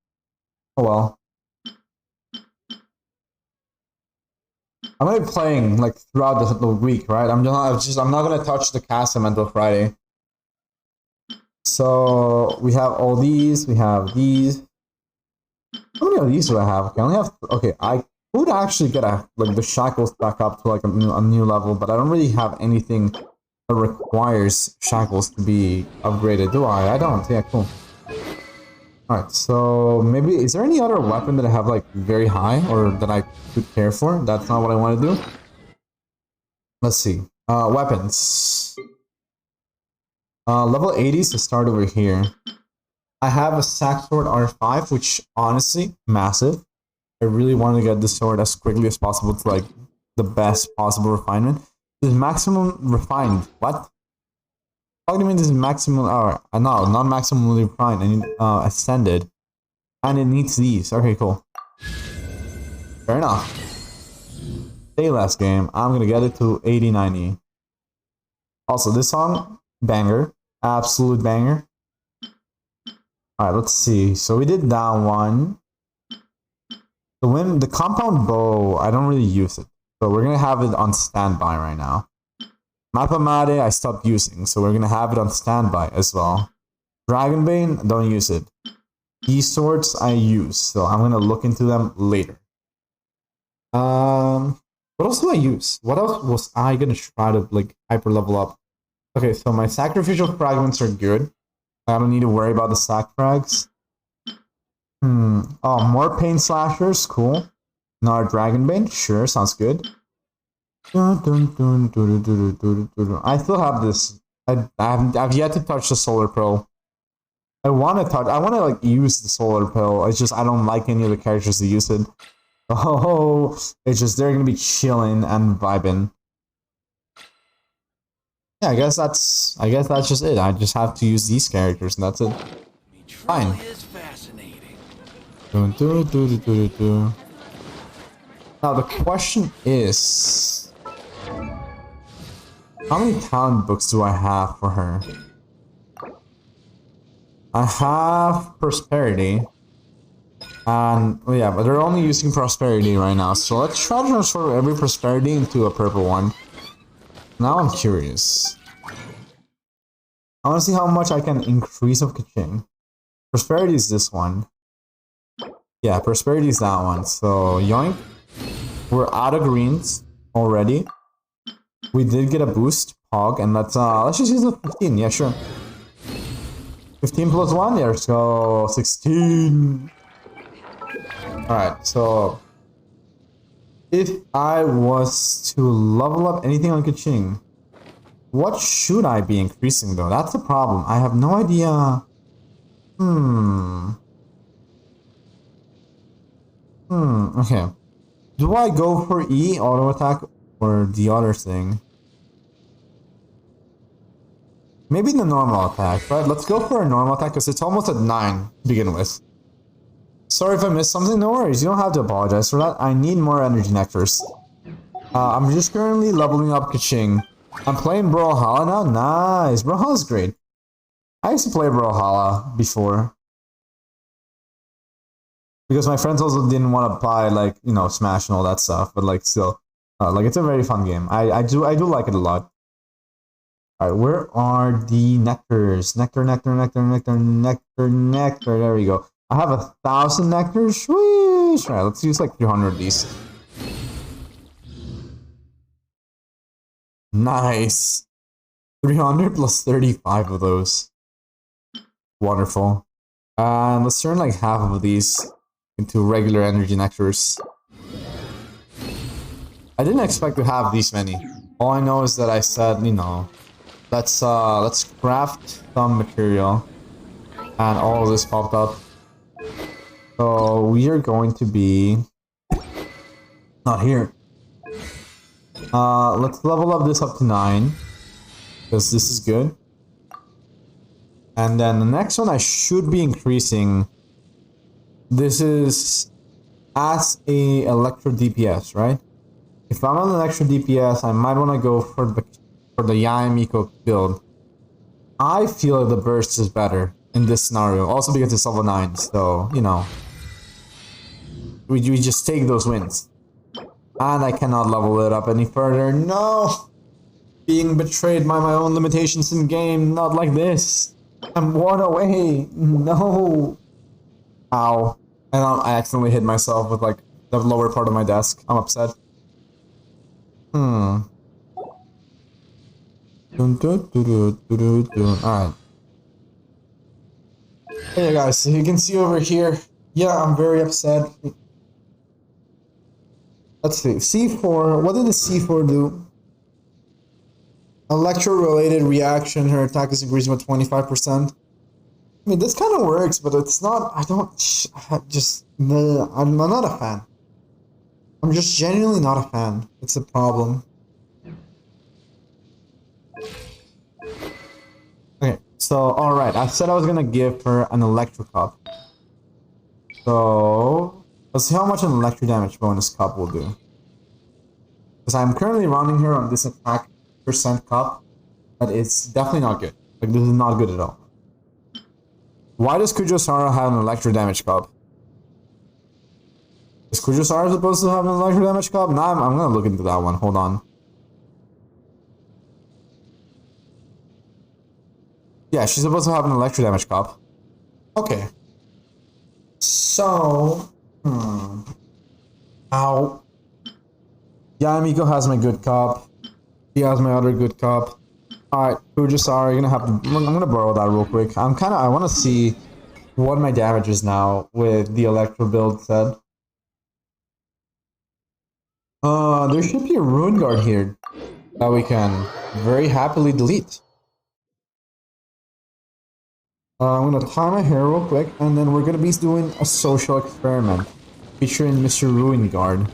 oh well. I'm gonna be playing like throughout the week, right? I'm not gonna touch the custom until Friday. So we have all these. We have these. How many of these do I have? Okay, I only have. Okay, I would actually get the shackles back up to like a new level, but I don't really have anything that requires shackles to be upgraded, do I? I don't. Yeah, cool. Alright, so maybe is there any other weapon that I have like very high or that I could care for? That's not what I want to do. Let's see. Weapons. Level 80s to start over here. I have a sack sword R5, which honestly, massive. I really want to get the sword as quickly as possible to like the best possible refinement. This is maximum refined. What? What do you mean this is maximum? Oh, no, not maximally refined. I need ascended. And it needs these. Okay, cool. Fair enough. Say less game. I'm gonna get it to 80, 90. Also, this song, banger. Absolute banger. Alright, let's see. So we did that one. The compound bow, I don't really use it. So we're gonna have it on standby right now. Mappa Mate, I stopped using, so we're gonna have it on standby as well. Dragonbane, don't use it. These swords I use, so I'm gonna look into them later. What else do I use? What else was I gonna try to like hyper level up? Okay, so my sacrificial fragments are good. I don't need to worry about the sack frags. Oh, more pain slashers, cool. Another Dragonbane, sure, sounds good. I still have this. I've yet to touch the Solar Pearl. I want to like use the Solar Pearl. It's just I don't like any of the characters that use it. Oh, it's just they're gonna be chilling and vibing. Yeah, I guess that's just it. I just have to use these characters and that's it. Fine. Now the question is, how many talent books do I have for her? I have Prosperity. And well, yeah, but they're only using Prosperity right now. So let's try to transfer every Prosperity into a purple one. Now I'm curious. I want to see how much I can increase of Kaching. Prosperity is this one. Yeah, Prosperity is that one. So yoink. We're out of greens already. We did get a boost, Pog, and let's just use the 15. Yeah, sure. 15 plus 1, yeah, let's go 16. Alright, so if I was to level up anything on Kaching, what should I be increasing though? That's the problem. I have no idea. Okay. Do I go for E, auto attack, or the other thing? Maybe the normal attack, right? Let's go for a normal attack because it's almost at 9 to begin with. Sorry if I missed something, no worries. You don't have to apologize for that. I need more energy nectars. I'm just currently leveling up Kaching. I'm playing Brawlhalla now. Nice. Brawlhalla's great. I used to play Brawlhalla before. Because my friends also didn't want to buy, like, you know, Smash and all that stuff. But, like, still. Like, it's a very fun game. I do like it a lot. Alright, where are the nectars? Nectar. There we go. I have 1,000 nectars. Sweet. Alright, let's use like 300 of these. Nice. 300 plus 35 of those. Wonderful. Let's turn like half of these into regular energy nectars. I didn't expect to have these many. All I know is that I said, you know, let's craft some material, and all of this popped up. So we are going to be not here. Let's level up this up to 9 because this is good. And then the next one I should be increasing. This is as a electro DPS, right? If I'm on an extra DPS, I might want to go for the Yamiko build. I feel the burst is better in this scenario. Also because it's level 9, so, you know. We just take those wins. And I cannot level it up any further. No! Being betrayed by my own limitations in game. Not like this. I'm 1 away. No. Ow. And I accidentally hit myself with like the lower part of my desk. I'm upset. Alright. Hey guys, so you can see over here. Yeah, I'm very upset. Let's see. C4. What did the C4 do? Electro-related reaction. Her attack is increasing by 25%. I mean, this kind of works, but it's not. I'm not a fan. I'm just genuinely not a fan. It's a problem. Okay, so alright, I said I was gonna give her an electro cup. So let's see how much an electro damage bonus cup will do. Because I'm currently running her on this attack percent cup, but it's definitely not good. Like, this is not good at all. Why does Kujosara have an electro damage cup? Is Kujosara supposed to have an electro damage cup? Nah, I'm gonna look into that one. Hold on. Yeah, she's supposed to have an electro damage cup. Okay. So... Ow. Yeah, Miko has my good cup. He has my other good cup. Alright, Kujosara, you're gonna have to... I'm gonna borrow that real quick. I wanna see what my damage is now with the electro build set. There should be a Ruin Guard here that we can very happily delete. I'm gonna tie my hair real quick, and then we're gonna be doing a social experiment featuring Mr. Ruin Guard.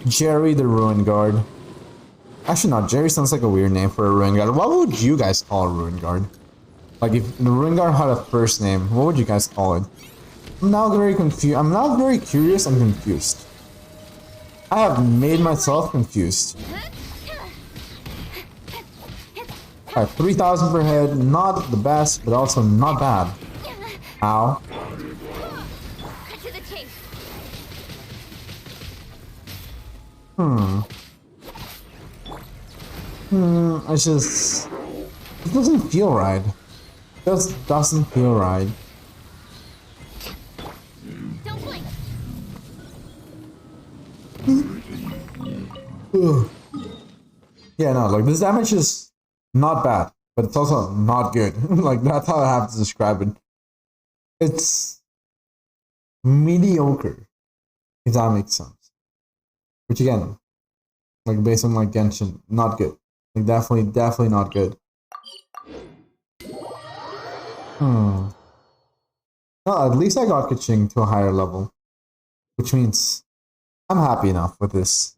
Jerry the Ruin Guard. Actually, not Jerry sounds like a weird name for a Ruin Guard. What would you guys call a Ruin Guard? Like, if the Ruin Guard had a first name, what would you guys call it? I'm now very confused. I'm not very curious, I'm confused. I have made myself confused. Alright, 3,000 per head, not the best, but also not bad. Ow. Cut to the chase. It's just... It doesn't feel right. It just doesn't feel right. Don't blink. Ugh. Yeah, no, like, this damage is not bad, but it's also not good. Like, that's how I have to describe it. It's mediocre, if that makes sense. Which again, like, based on like Genshin, not good. Like, definitely not good. Well, at least I got Kaching to a higher level, which means I'm happy enough with this.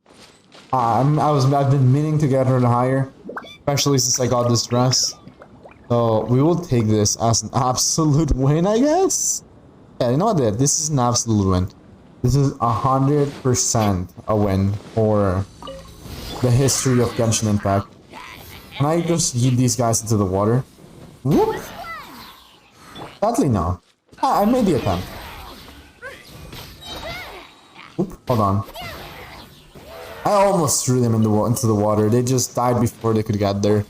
I've been meaning to get her to higher, especially since I got this dress. So we will take this as an absolute win, I guess. Yeah, you know what? This is an absolute win. This is 100% a win for the history of Genshin Impact. Can I just yeet these guys into the water? Whoop! Sadly, no. I made the attempt. Oop, hold on. I almost threw them into the water. They just died before they could get there.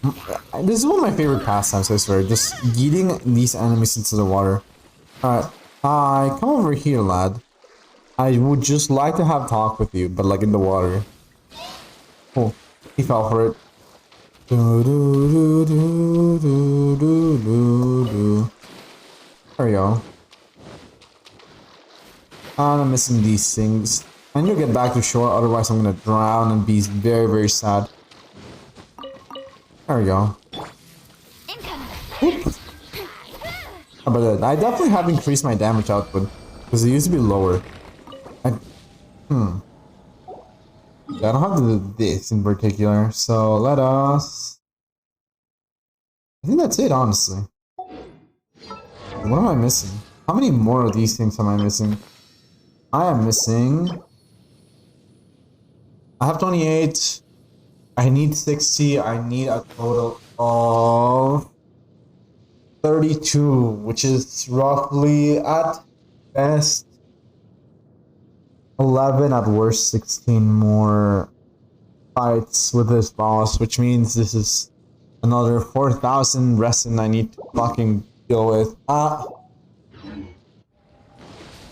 This is one of my favorite pastimes, I swear. Just yeeting these enemies into the water. Alright. Come over here, lad. I would just like to have talk with you, but like in the water. Oh, he fell for it. There we go. I'm missing these things. I need to get back to shore, otherwise I'm gonna drown and be very, very sad. There we go. Oop. But I definitely have increased my damage output, because it used to be lower. I don't have to do this in particular, so let us... I think that's it, honestly. What am I missing? How many more of these things am I missing? I am missing... I have 28. I need 60. I need a total of 32, which is roughly at best 11, at worst 16 more fights with this boss, which means this is another 4,000 resin I need to fucking deal with. Not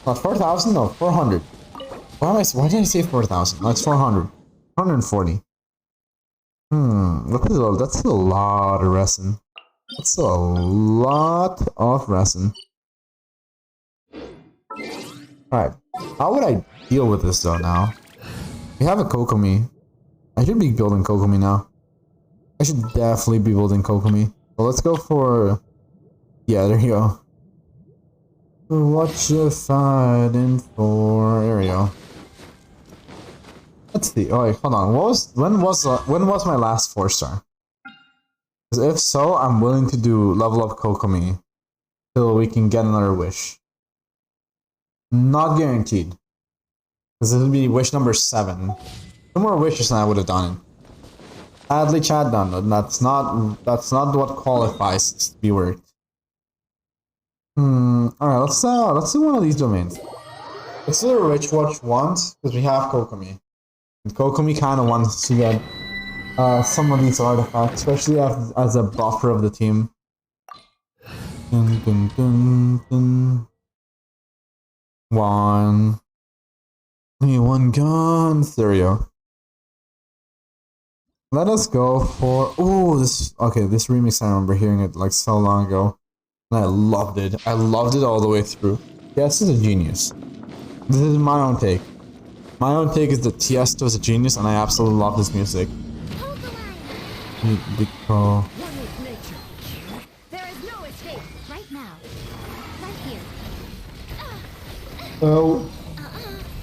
4,000? No, 400. Why did I say 4,000? No, it's 400. 140. That's a lot of resin. That's a lot of resin. Alright, how would I deal with this though now? We have a Kokomi. I should be building Kokomi now. I should definitely be building Kokomi. So let's go for... Yeah, there you go. What you fighting for? There we go. Let's see. Oh wait, hold on. When was my last 4-star? Because if so, I'm willing to do level up Kokomi till we can get another wish. Not guaranteed. Because this would be wish number 7. 2 more wishes and I would have done it. Sadly, chat done. That's not what qualifies this to be worked. Alright, let's do one of these domains. Let's do a Rich Watch once, because we have Kokomi. And Kokomi kinda wants to get some of these artifacts, especially as a buffer of the team. Dun, dun, dun, dun. One guns. There we go. Let us go for this remix. I remember hearing it like so long ago, and I loved it. I loved it all the way through. Yes, is a genius. This is my own take. My own take is that Tiesto is a genius, and I absolutely love his music. One with nature. There is no escape right now. Right here. Oh,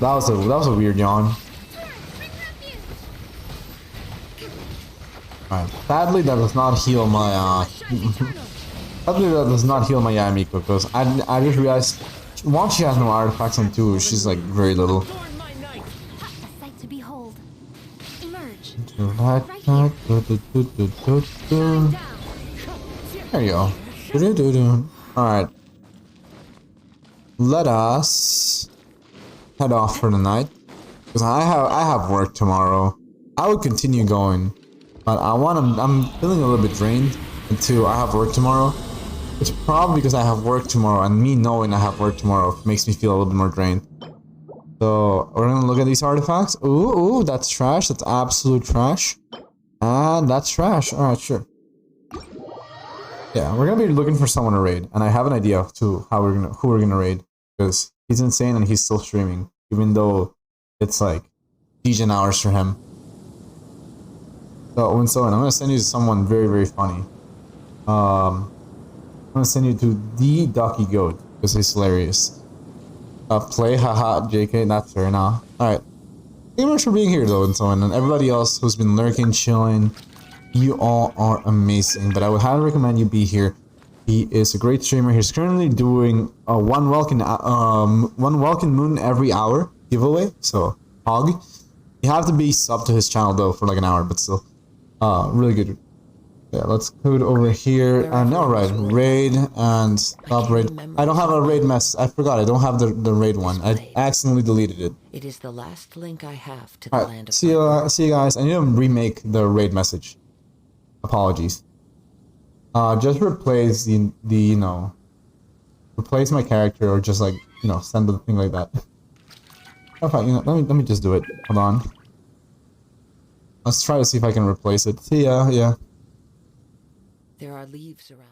that was a weird yawn. Alright, sadly that does not heal my sadly that does not heal my Yamiko, because I just realized once she has no artifacts on 2, she's like very little. A sight to behold. Emerge. There you go. Alright. Let us head off for the night. Because I have work tomorrow. I would continue going. But I'm feeling a little bit drained. And 2, I have work tomorrow. It's probably because I have work tomorrow, and me knowing I have work tomorrow makes me feel a little bit more drained. So we're gonna look at these artifacts. Ooh, that's trash. That's absolute trash. And that's trash. Alright, sure. Yeah, we're gonna be looking for someone to raid, and I have an idea to who we're gonna raid, because he's insane and he's still streaming, even though it's like Legion hours for him. So I'm gonna send you to someone very, very funny. I'm gonna send you to the Ducky Goat because he's hilarious. Play, haha, JK, that's fair now. Alright. Thank you very much for being here though, and so on, and everybody else who's been lurking, chilling. You all are amazing, but I would highly recommend you be here. He is a great streamer. He's currently doing a one welcome moon every hour giveaway. So hog. You have to be sub to his channel though for like an hour, but still, really good. Yeah, let's code over here and alright, raid and stop raid. I don't have a raid mess. I forgot. I don't have the raid one. I accidentally deleted it. It is the last link I have to the land of see you guys. I need to remake the raid message. Apologies. Just replace replace my character, or just like, send the thing like that. Okay, let me just do it. Hold on. Let's try to see if I can replace it. See ya, yeah. There are leaves around.